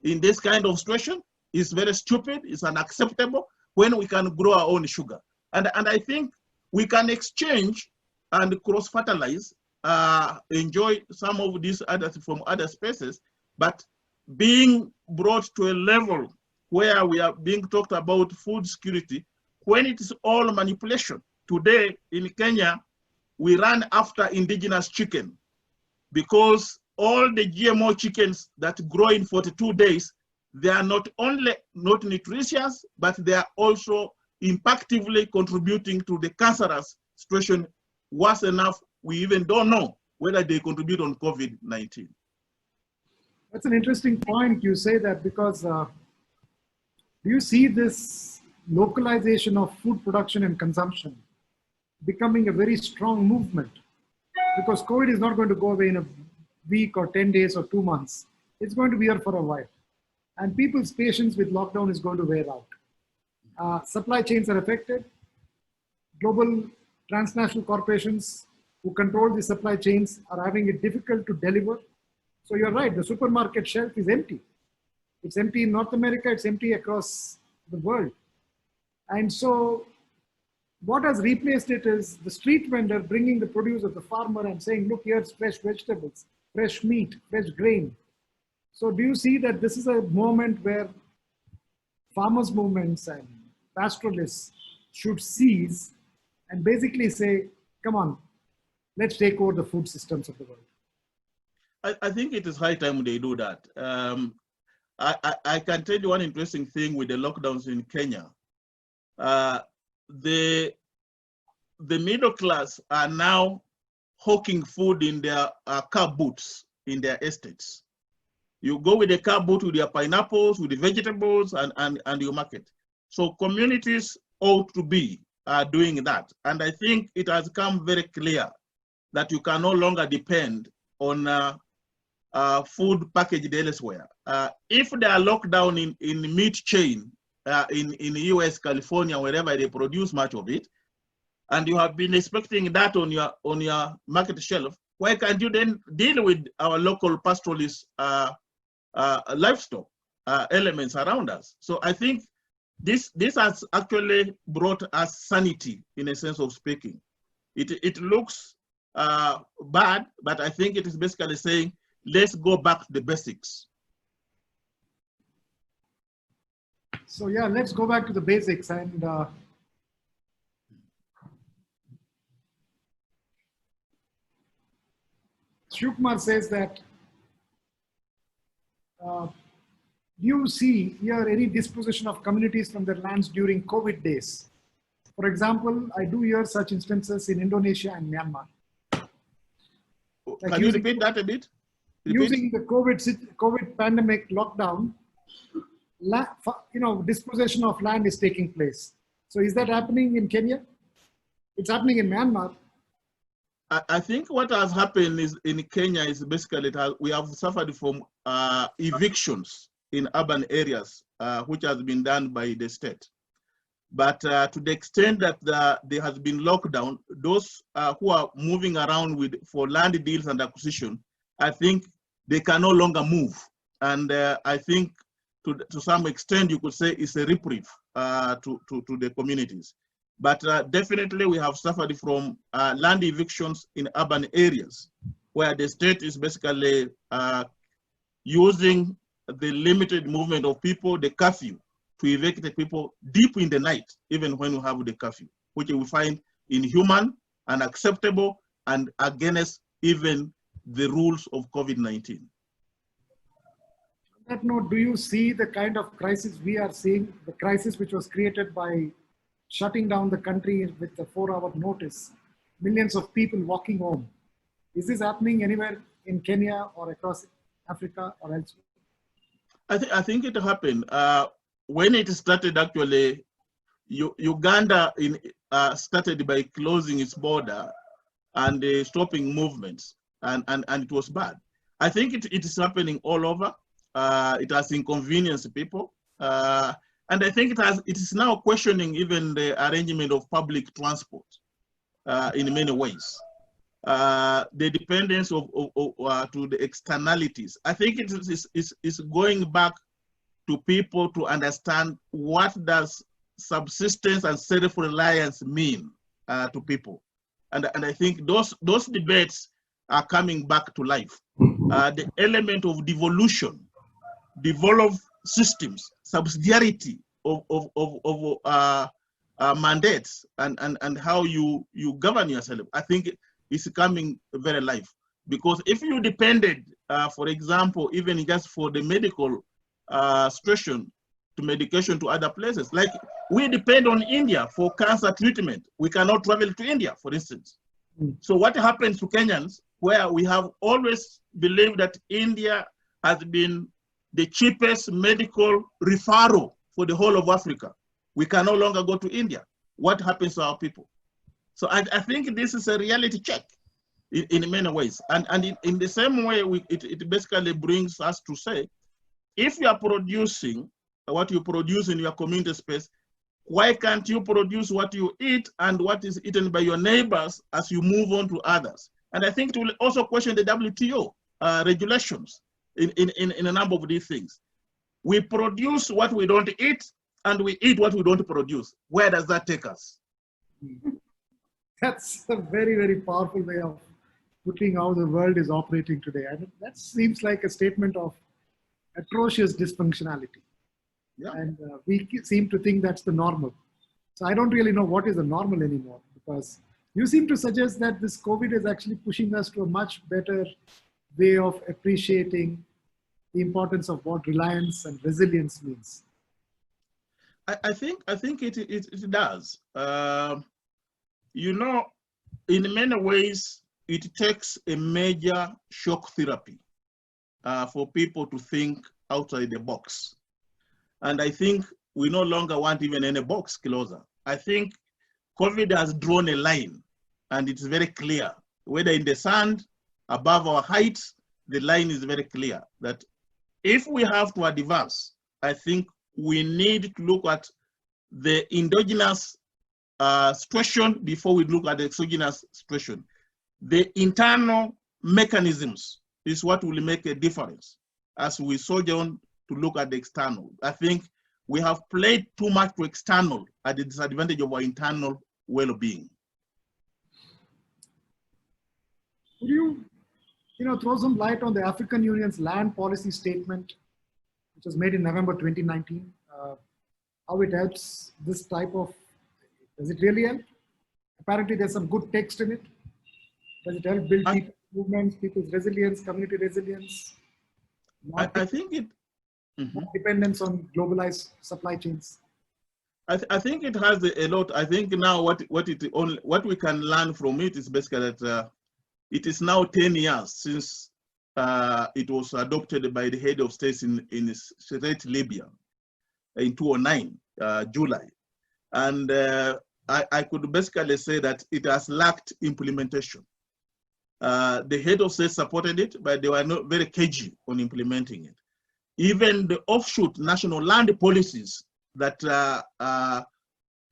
in this kind of situation is very stupid, it's unacceptable when we can grow our own sugar. And I think we can exchange and cross-fertilize, enjoy some of these others from other species, but being brought to a level where we are being talked about food security, when it is all manipulation. Today in Kenya, we run after indigenous chicken because all the GMO chickens that grow in 42 days, they are not only not nutritious, but they are also impactively contributing to the cancerous situation. Worse enough, we even don't know whether they contribute on COVID-19. That's an interesting point you say that, because do you see this localization of food production and consumption becoming a very strong movement? Because COVID is not going to go away in a week or 10 days or 2 months. It's going to be here for a while. And people's patience with lockdown is going to wear out. Supply chains are affected. Global transnational corporations who control the supply chains are having it difficult to deliver. So you're right, the supermarket shelf is empty. It's empty in North America, it's empty across the world. And so what has replaced it is the street vendor bringing the produce of the farmer and saying, look, here's fresh vegetables, fresh meat, fresh grain. So do you see that this is a moment where farmers' movements and pastoralists should seize and basically say, come on, let's take over the food systems of the world? I think it is high time they do that. I can tell you one interesting thing with the lockdowns in Kenya. The middle class are now hawking food in their car boots in their estates. You go with a car boot with your pineapples, with the vegetables, and you market. So communities ought to be doing that. And I think it has come very clear that you can no longer depend on food packaged elsewhere. If they are locked down in meat chain in the US, California, wherever they produce much of it, and you have been expecting that on your market shelf, why can't you then deal with our local pastoralist livestock elements around us? So I think this has actually brought us sanity in a sense of speaking. It looks bad, but I think it is basically saying, let's go back to the basics. So yeah, let's go back to the basics. And Shukmar says that, do you see here any disposition of communities from their lands during COVID days? For example, I do hear such instances in Indonesia and Myanmar. Can you repeat that a bit? Using the COVID pandemic lockdown, dispossession of land is taking place. So is that happening in Kenya? It's happening in Myanmar. I think what has happened is in Kenya is basically we have suffered from evictions in urban areas, which has been done by the state. But to the extent that there has been lockdown, those who are moving around for land deals and acquisition, I think they can no longer move. And I think to some extent, you could say it's a reprieve to the communities. But definitely we have suffered from land evictions in urban areas where the state is basically using the limited movement of people, the curfew, to evict the people deep in the night, even when we have the curfew, which we find inhuman, unacceptable, and against even the rules of COVID-19. On that note, do you see the kind of crisis we are seeing, the crisis which was created by shutting down the country with a 4-hour notice, millions of people walking home? Is this happening anywhere in Kenya or across Africa or elsewhere? I think it happened. When it started, actually, Uganda started by closing its border and stopping movements, and it was bad. I think it is happening all over. It has inconvenienced people. And I think it is now questioning even the arrangement of public transport in many ways. The dependence to the externalities. I think it is going back to people to understand what does subsistence and self-reliance mean to people. And I think those debates are coming back to life. The element of devolution, devolve systems, subsidiarity of mandates and how you govern yourself, I think is coming very live. Because if you depended, for example, even just for the medical situation to medication to other places, like we depend on India for cancer treatment. We cannot travel to India, for instance. So what happens to Kenyans, where we have always believed that India has been the cheapest medical referral for the whole of Africa? We can no longer go to India. What happens to our people? So I think this is a reality check in many ways. And in the same way, it basically brings us to say, if you are producing what you produce in your community space, why can't you produce what you eat and what is eaten by your neighbors as you move on to others? And I think it will also question the WTO regulations in a number of these things. We produce what we don't eat and we eat what we don't produce. Where does that take us? That's a very, very powerful way of putting how the world is operating today. And that seems like a statement of atrocious dysfunctionality. Yeah. And we seem to think that's the normal. So I don't really know what is the normal anymore, because you seem to suggest that this COVID is actually pushing us to a much better way of appreciating the importance of what reliance and resilience means. I think it does. You know, in many ways, it takes a major shock therapy for people to think outside the box. And I think we no longer want even any box closer. I think COVID has drawn a line, and it's very clear, whether in the sand, above our heights, the line is very clear that if we have to advance, I think we need to look at the endogenous situation before we look at the exogenous situation. The internal mechanisms is what will make a difference as we sojourn to look at the external. I think we have played too much to external at the disadvantage of our internal well-being. Would you throw some light on the African Union's land policy statement, which was made in November 2019? How it helps this type of, does it really help? Apparently there's some good text in it. Does it help build people's movements, people's resilience, community resilience? I think it, dependence on globalized supply chains. I think it has a lot. I think now what we can learn from it is basically that it is now 10 years since it was adopted by the head of states in State Libya in 2009, July. And I could basically say that it has lacked implementation. The head of state supported it, but they were not very cagey on implementing it. Even the offshoot national land policies that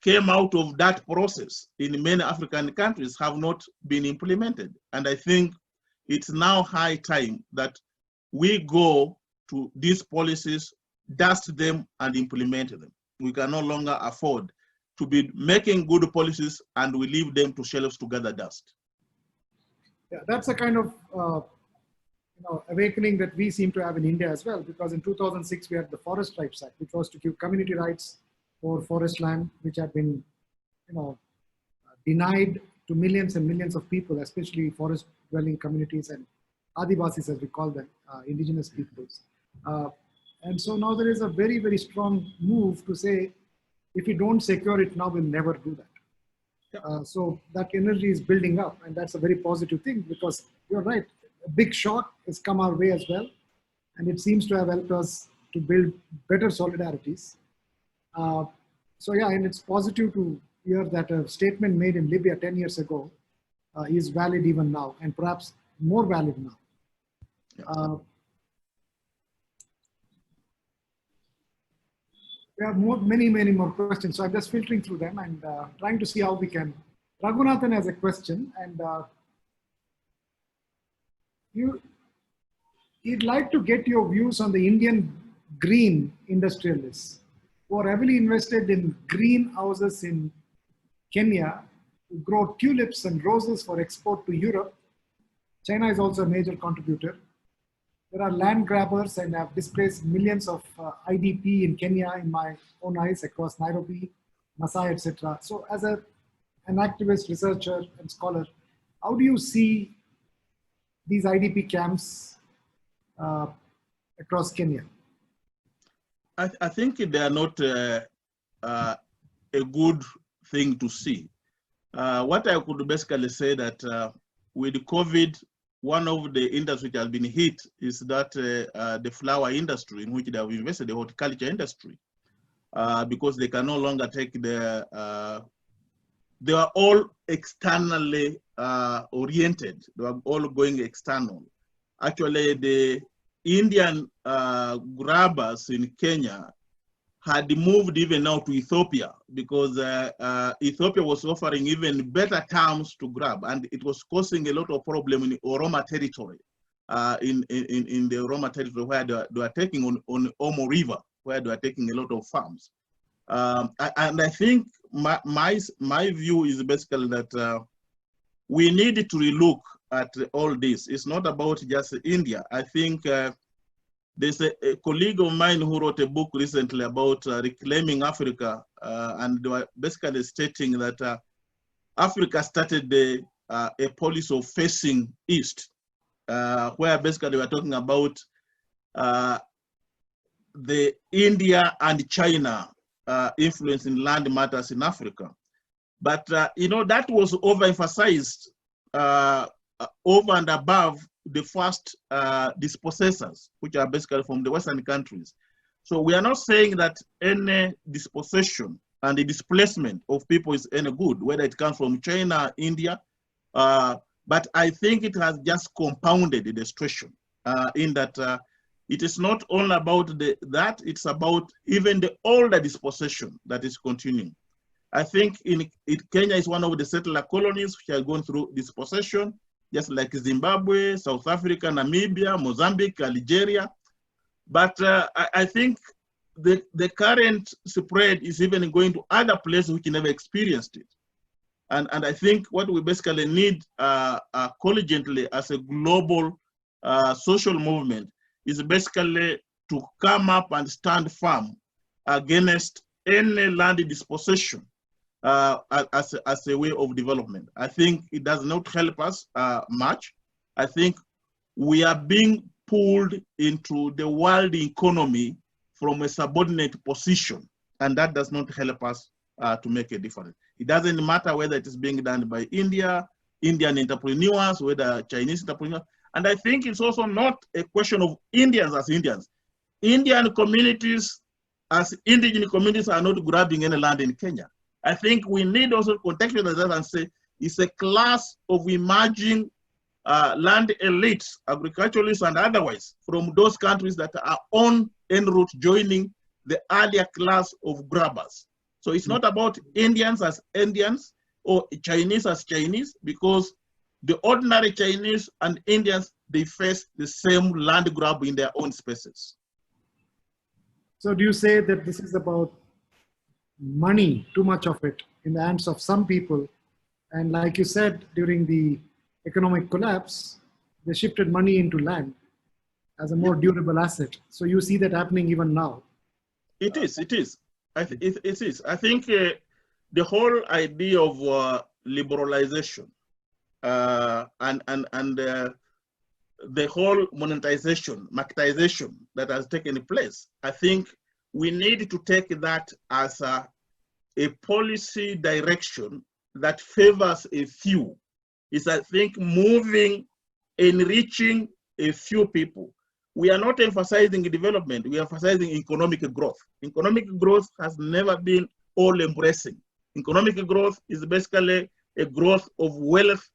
came out of that process in many African countries have not been implemented. And I think it's now high time that we go to these policies, dust them, and implement them. We can no longer afford to be making good policies and we leave them to shelves to gather dust. Yeah, that's a kind of awakening that we seem to have in India as well, because in 2006 we had the Forest Rights Act, which was to give community rights for forest land, which had been denied to millions and millions of people, especially forest dwelling communities and Adivasis, as we call them, indigenous peoples. And so now there is a very, very strong move to say, if we don't secure it now, we'll never do that. So that energy is building up, and that's a very positive thing, because you're right. A big shock has come our way as well. And it seems to have helped us to build better solidarities. So yeah, and it's positive to hear that a statement made in Libya 10 years ago is valid even now, and perhaps more valid now. Yeah. We have many more questions, so I'm just filtering through them and trying to see how we can. Raghunathan has a question, and he'd like to get your views on the Indian green industrialists who are heavily invested in greenhouses in Kenya, who grow tulips and roses for export to Europe. China is also a major contributor. There are land grabbers and have displaced millions of IDP in Kenya, in my own eyes, across Nairobi, Masai, etc. So as an activist, researcher, and scholar, how do you see these IDP camps across Kenya? I think they are not a good thing to see. What I could basically say that with COVID, one of the industries which has been hit is that the flower industry, in which they have invested, the horticulture industry, because they can no longer take the, they are all externally oriented. They are all going external. Actually, the Indian grabbers in Kenya had moved even now to Ethiopia, because Ethiopia was offering even better terms to grab, and it was causing a lot of problem in Oroma territory, in the Oroma territory, where they are taking on Omo River, where they are taking a lot of farms. And I think my view is basically that we need to relook at all this. It's not about just India. I think there's a colleague of mine who wrote a book recently about reclaiming Africa, and they were basically stating that Africa started a policy of facing east, where basically we are talking about the India and China influence in land matters in Africa. But you know, that was overemphasized over and above the first dispossessors, which are basically from the Western countries. So we are not saying that any dispossession and the displacement of people is any good, whether it comes from China, India, but I think it has just compounded the situation in that it is not only about that, it's about even the older dispossession that is continuing. I think Kenya is one of the settler colonies which are going through dispossession, just like Zimbabwe, South Africa, Namibia, Mozambique, Algeria. But I think the current spread is even going to other places which never experienced it. And I think what we basically need collegiately as a global social movement is basically to come up and stand firm against any land dispossession as a way of development. I think it does not help us much. I think we are being pulled into the world economy from a subordinate position, and that does not help us to make a difference. It doesn't matter whether it is being done by Indian entrepreneurs, whether Chinese entrepreneurs, and I think it's also not a question of Indians as Indians. Indian communities as indigenous communities are not grabbing any land in Kenya. I think we need also to contextualize that and say it's a class of emerging land elites, agriculturalists and otherwise, from those countries that are on en route joining the earlier class of grabbers. So it's not about Indians as Indians or Chinese as Chinese, because the ordinary Chinese and Indians, they face the same land grab in their own spaces. So do you say that this is about money, too much of it, in the hands of some people? And like you said, during the economic collapse, they shifted money into land as a more durable asset. So you see that happening even now. It is. It is. It is. I think the whole idea of liberalization and the whole monetization, marketization that has taken place, I think we need to take that as a policy direction that favors a few. Is, I think, moving enriching a few people. We are not emphasizing development, we are emphasizing economic growth. Economic growth has never been all-embracing. Economic growth is basically a growth of wealth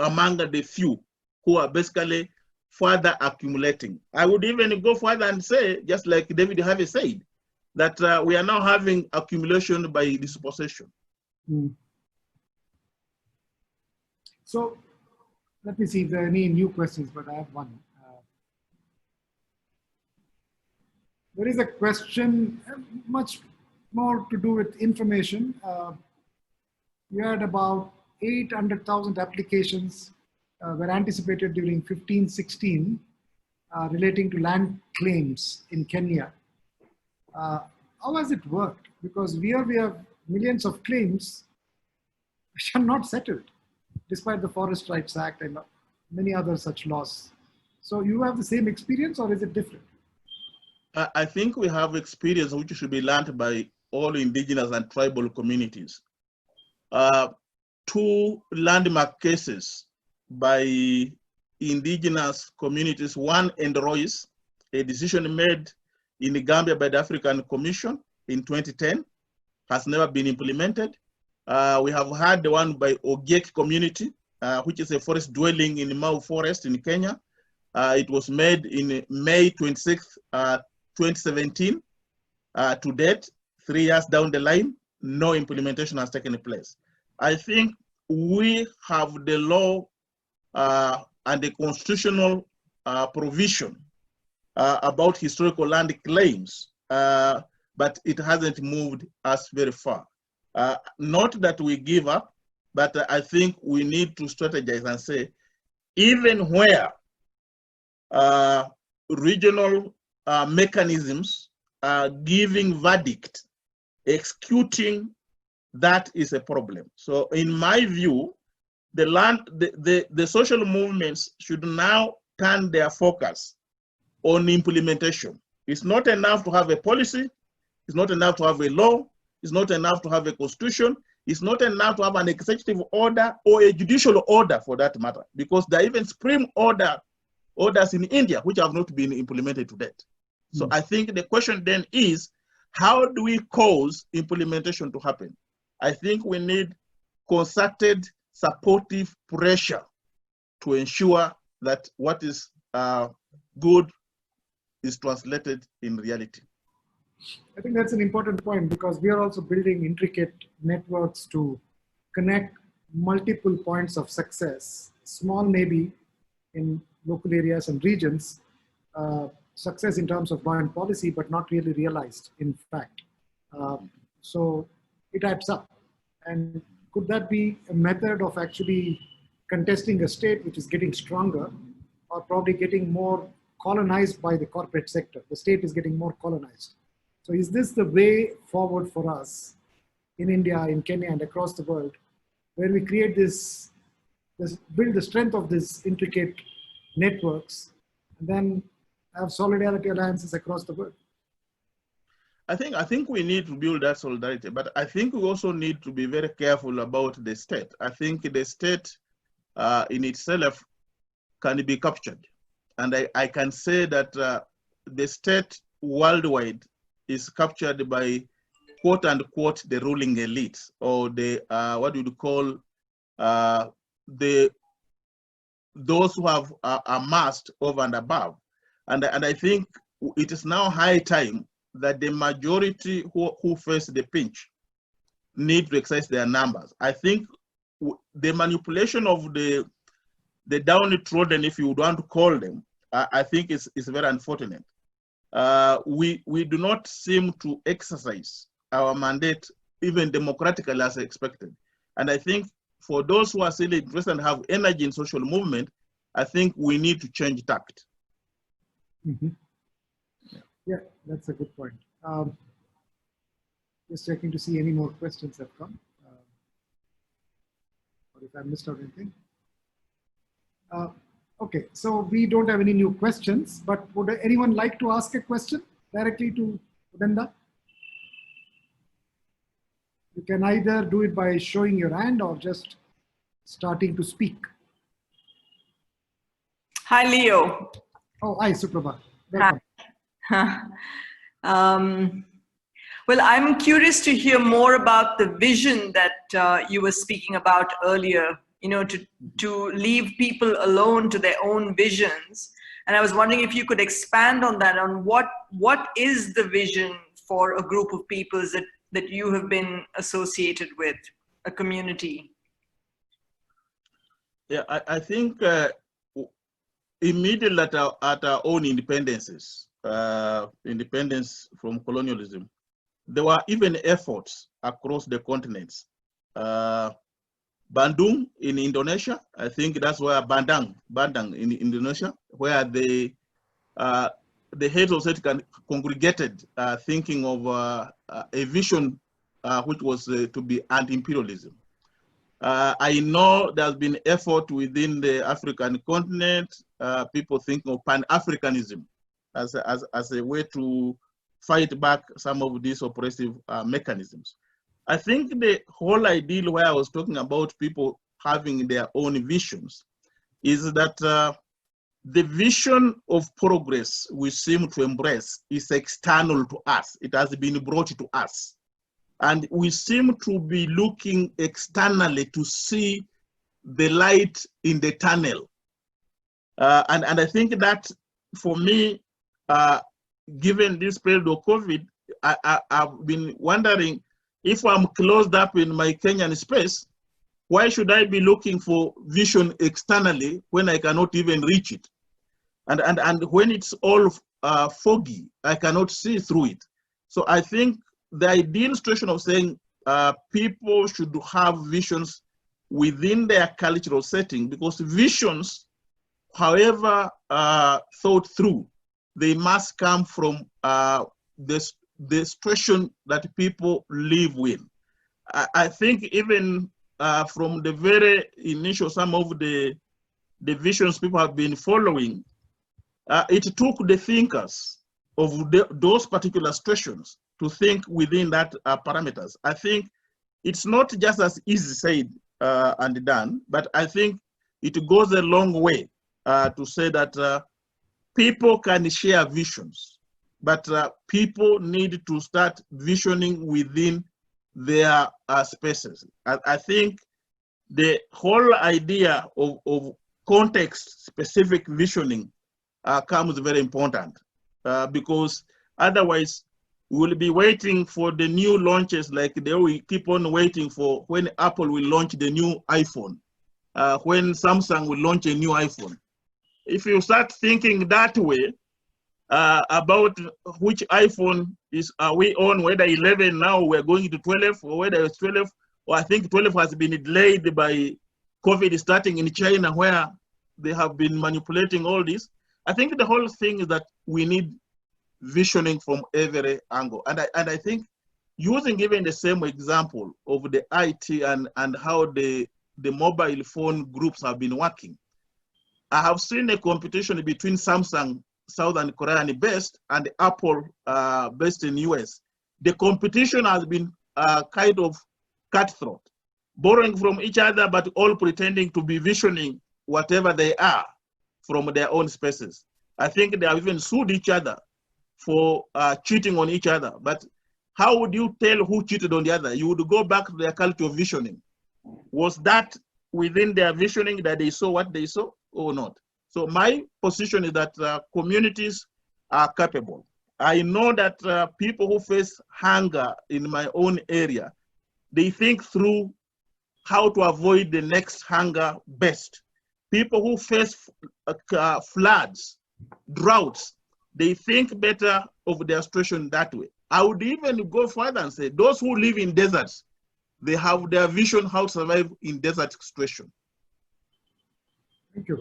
among the few who are basically further accumulating. I would even go further and say, just like David Harvey said, that we are now having accumulation by dispossession. So let me see if there are any new questions, but I have one. There is a question much more to do with information. We had about 800,000 applications were anticipated during 15-16 relating to land claims in Kenya. How has it worked? Because we have millions of claims which are not settled, despite the Forest Rights Act and many other such laws. So you have the same experience, or is it different? I think we have experience which should be learned by all indigenous and tribal communities. Two landmark cases by indigenous communities, one in Royce, a decision made in the Gambia by the African Commission in 2010, has never been implemented. We have had the one by Ogiek community, which is a forest dwelling in the Mau Forest in Kenya. It was made in May 26, 2017. To date, 3 years down the line, no implementation has taken place. I think we have the law and the constitutional provision about historical land claims, but it hasn't moved us very far. Not that we give up, but I think we need to strategize and say, even where regional mechanisms are giving verdict, executing that is a problem. So in my view, the social movements should now turn their focus on implementation. It's not enough to have a policy, it's not enough to have a law, it's not enough to have a constitution, it's not enough to have an executive order or a judicial order for that matter, because there are even supreme orders in India which have not been implemented to date. So I think the question then is, how do we cause implementation to happen? I think we need concerted, supportive pressure to ensure that what is good is translated in reality. I think that's an important point, because we are also building intricate networks to connect multiple points of success, small maybe in local areas and regions, success in terms of law and policy, but not really realized in fact. So it adds up. And could that be a method of actually contesting a state which is getting stronger, or probably getting more colonized by the corporate sector? The state is getting more colonized. So is this the way forward for us in India, in Kenya, and across the world, where we create this build the strength of these intricate networks, and then have solidarity alliances across the world? I think we need to build that solidarity, but I think we also need to be very careful about the state. I think the state in itself can be captured. And I can say that the state worldwide is captured by quote unquote the ruling elite, or the what would you call those who have amassed over and above. And I think it is now high time that the majority who face the pinch need to exercise their numbers. I think the manipulation of the downtrodden, if you would want to call them, I think is very unfortunate. We do not seem to exercise our mandate even democratically as expected. And I think for those who are still interested and have energy in social movement, I think we need to change tact. Mm-hmm. Yeah, that's a good point. Just checking to see any more questions have come, or if I missed out anything. Okay, so we don't have any new questions, but would anyone like to ask a question directly to Odenda? You can either do it by showing your hand or just starting to speak. Hi, Leo. Oh, hi, Suprabha. Welcome. Well, I'm curious to hear more about the vision that you were speaking about earlier, you know, to leave people alone to their own visions. And I was wondering if you could expand on that, on what is the vision for a group of peoples that you have been associated with, a community? Yeah, I think immediately at our own independences, independence from colonialism, there were even efforts across the continents. Bandung in Indonesia, I think that's where Bandung in Indonesia, where the heads of state congregated thinking of a vision which was to be anti-imperialism. I know there's been effort within the African continent, people thinking of Pan-Africanism as a way to fight back some of these oppressive mechanisms. I think the whole idea where I was talking about people having their own visions is that the vision of progress we seem to embrace is external to us. It has been brought to us. And we seem to be looking externally to see the light in the tunnel. And I think that for me, given this period of COVID, I've been wondering if I'm closed up in my Kenyan space, why should I be looking for vision externally when I cannot even reach it? And when it's all foggy, I cannot see through it. So I think the ideal situation of saying people should have visions within their cultural setting, because visions, however thought through, they must come from the situation that people live with. I think even from the very initial, some of the visions people have been following, it took the thinkers of those particular situations to think within that parameters. I think it's not just as easy said and done, but I think it goes a long way to say that people can share visions, but people need to start visioning within their spaces. I think the whole idea of context-specific visioning comes very important because otherwise we'll be waiting for the new launches, like we keep on waiting for when Apple will launch the new iPhone, when Samsung will launch a new iPhone. If you start thinking that way about which iPhone are we on, whether 11 now we're going to 12, or whether it's 12, or I think 12 has been delayed by COVID starting in China, where they have been manipulating all this. I think the whole thing is that we need visioning from every angle. And I think using even the same example of the IT and how the mobile phone groups have been working, I have seen a competition between Samsung, Southern Korean based, and Apple based in US. The competition has been kind of cutthroat, borrowing from each other, but all pretending to be visioning whatever they are from their own spaces. I think they have even sued each other for cheating on each other. But how would you tell who cheated on the other? You would go back to their culture of visioning. Was that within their visioning that they saw what they saw or not? So my position is that communities are capable. I know that people who face hunger in my own area, they think through how to avoid the next hunger best. People who face floods, droughts, they think better of their situation that way. I would even go further and say those who live in deserts, they have their vision how to survive in desert situation. Thank you.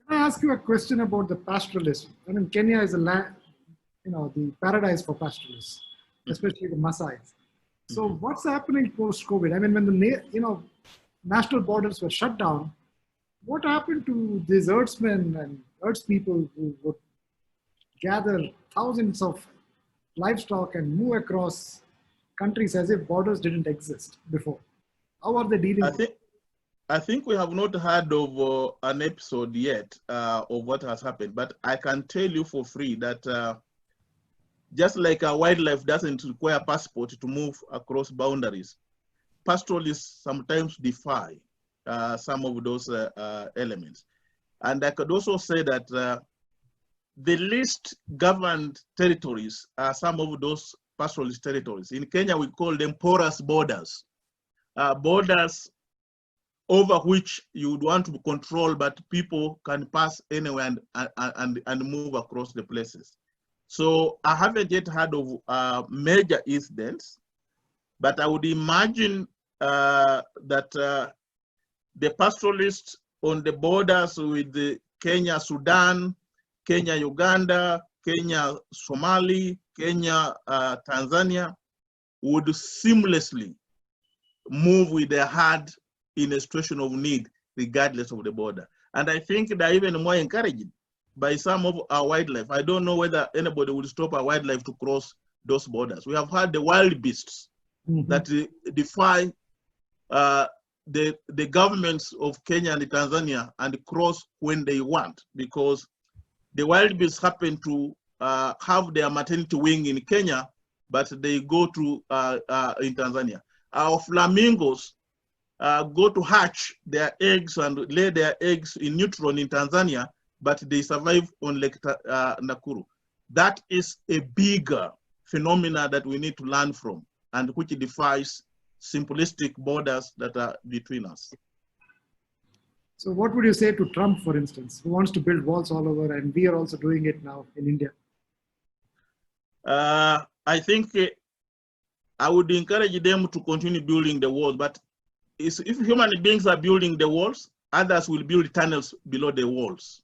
Can I ask you a question about the pastoralists? I mean, Kenya is a land, the paradise for pastoralists, especially the Maasais. So what's happening post-COVID? I mean, when the national borders were shut down, what happened to these herdsmen and herdspeople who would gather thousands of livestock and move across countries as if borders didn't exist before? How are they dealing with it? I think we have not heard of an episode yet of what has happened, but I can tell you for free that just like a wildlife doesn't require a passport to move across boundaries, pastoralists sometimes defy some of those elements. And I could also say that the least governed territories are some of those pastoralist territories. In Kenya, we call them porous borders. Borders over which you would want to control, but people can pass anywhere and move across the places. So I haven't yet heard of major incidents, but I would imagine that the pastoralists on the borders with the Kenya, Sudan, Kenya, Uganda, Kenya, Somali, Kenya, Tanzania would seamlessly move with their herd in a situation of need, regardless of the border. And I think they're even more encouraged by some of our wildlife. I don't know whether anybody will stop our wildlife to cross those borders. We have had the wild beasts that defy the governments of Kenya and Tanzania and cross when they want, because the wild beasts happen to have their maternity wing in Kenya, but they go to in Tanzania. Our flamingos go to hatch their eggs and lay their eggs in neutron in Tanzania, but they survive on Lake Nakuru. That is a bigger phenomena that we need to learn from, and which defies simplistic borders that are between us. So what would you say to Trump, for instance, who wants to build walls all over, and we are also doing it now in India? I think I would encourage them to continue building the walls, but if human beings are building the walls, others will build tunnels below the walls.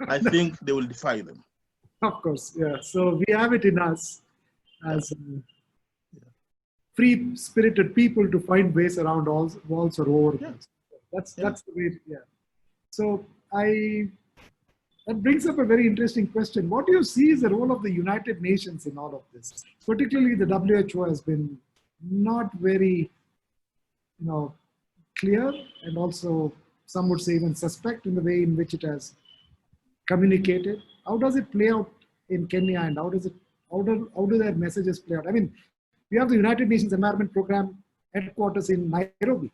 I think they will defy them. Of course, yeah. So we have it in us as free-spirited people to find ways around walls or over walls. That's the way, So that brings up a very interesting question. What do you see is the role of the United Nations in all of this? Particularly the WHO has been not very, clear, and also some would say even suspect in the way in which it has communicated. How does it play out in Kenya, and how do their messages play out? I mean, we have the United Nations Environment Program headquarters in Nairobi.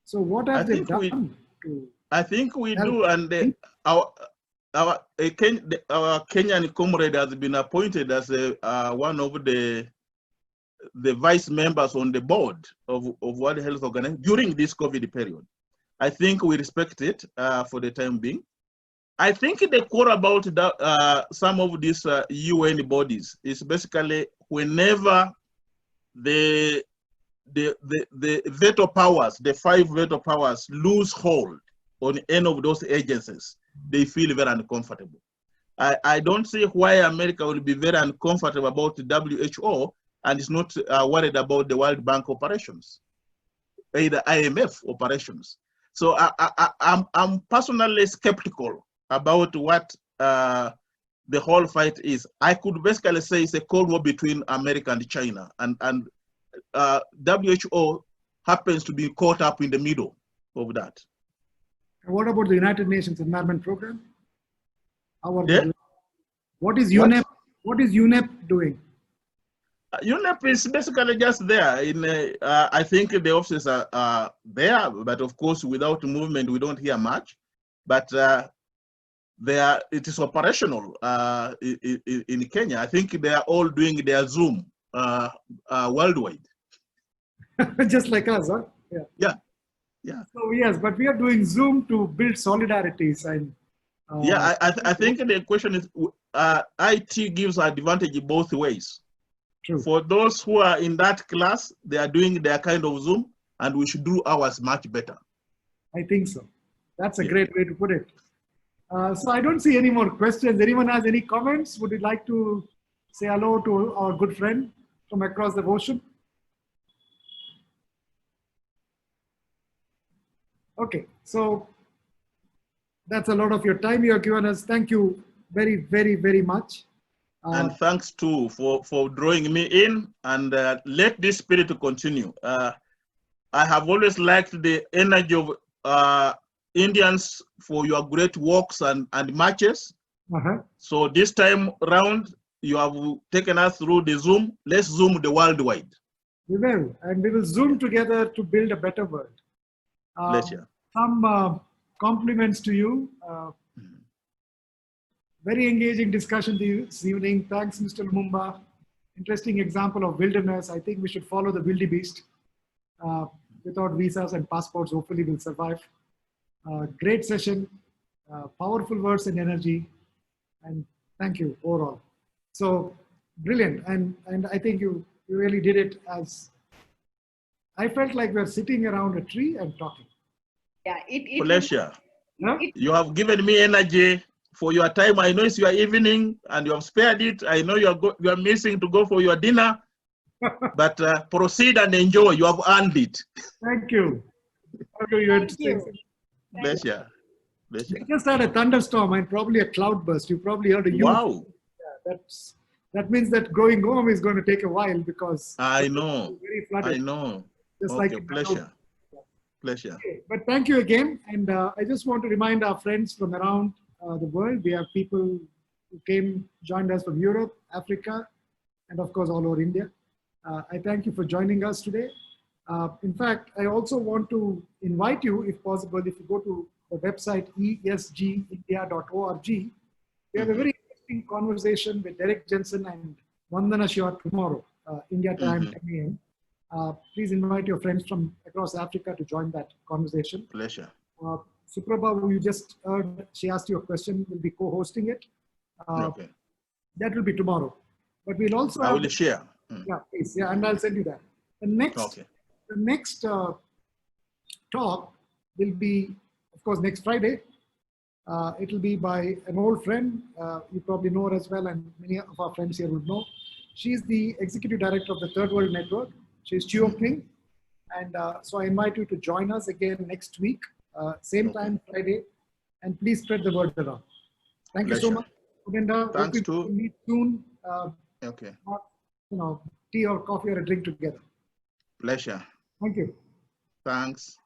So what have they done to? I think we do, and our Kenyan comrade has been appointed as one of the vice members on the board of World Health Organization during this COVID period. I think we respect it for the time being. I think the core about some of these UN bodies is basically whenever the veto powers, the 5 veto powers, lose hold on any of those agencies, they feel very uncomfortable. I don't see why America will be very uncomfortable about the WHO and is not worried about the World Bank operations, either IMF operations. So I'm personally skeptical about what the whole fight is. I could basically say it's a Cold War between America and China, and WHO happens to be caught up in the middle of that. And what about the United Nations Environment Program? How are they doing? What is UNEP? What is UNEP doing? UNEP is basically just there. I think the offices are there, but of course, without movement, we don't hear much. But it is operational in Kenya. I think they are all doing their Zoom worldwide. Just like us, huh? Yeah. So yes, but we are doing Zoom to build solidarities and. I think the question is, IT gives advantage both ways. True. For those who are in that class, they are doing their kind of Zoom, and we should do ours much better. I think so. That's a great way to put it. So I don't see any more questions. Anyone has any comments? Would you like to say hello to our good friend from across the ocean? Okay, so that's a lot of your time you have given us. Thank you very, very, very much. And thanks too for drawing me in, and let this spirit continue. I have always liked the energy of Indians for your great walks and marches. So this time round, you have taken us through the Zoom. Let's Zoom the worldwide. We will, and we will Zoom together to build a better world. Pleasure. Some compliments to you. Very engaging discussion this evening. Thanks, Mr. Lumumba. Interesting example of wilderness. I think we should follow the wildebeest. Without visas and passports, hopefully we'll survive. Great session, powerful words and energy, and thank you overall. So brilliant, and I think you really did it. As I felt like we're sitting around a tree and talking. Yeah, pleasure. Huh? You have given me energy for your time. I know it's your evening and you have spared it. I know you are missing to go for your dinner, but proceed and enjoy. You have earned it. Thank you. Thank you. Pleasure. We just had a thunderstorm and probably a cloudburst. You probably heard a huge. Wow. Yeah, that means that going home is going to take a while because I know. Very flooded. I know. Just okay, like pleasure. Pleasure. Okay, but thank you again. And I just want to remind our friends from around the world. We have people who joined us from Europe, Africa, and of course all over India. I thank you for joining us today. In fact, I also want to invite you, if possible, if you go to the website esgindia.org, we have a very interesting conversation with Derek Jensen and Vandana Shah tomorrow, India time, 10 a.m. Please invite your friends from across Africa to join that conversation. Pleasure. Suprabha, who you just heard, she asked you a question, will be co-hosting it. Okay. That will be tomorrow. But we'll also I will share. Yeah, please. Yeah, and I'll send you that. The next talk will be, of course, next Friday. It will be by an old friend. You probably know her as well, and many of our friends here would know. She's the executive director of the Third World Network. She's Chio King. And so I invite you to join us again next week, same time, Friday. And please spread the word around. Thank you so much, Odenda. Thanks too. We'll meet soon. Okay. Tea or coffee or a drink together. Pleasure. Thank you. Thanks.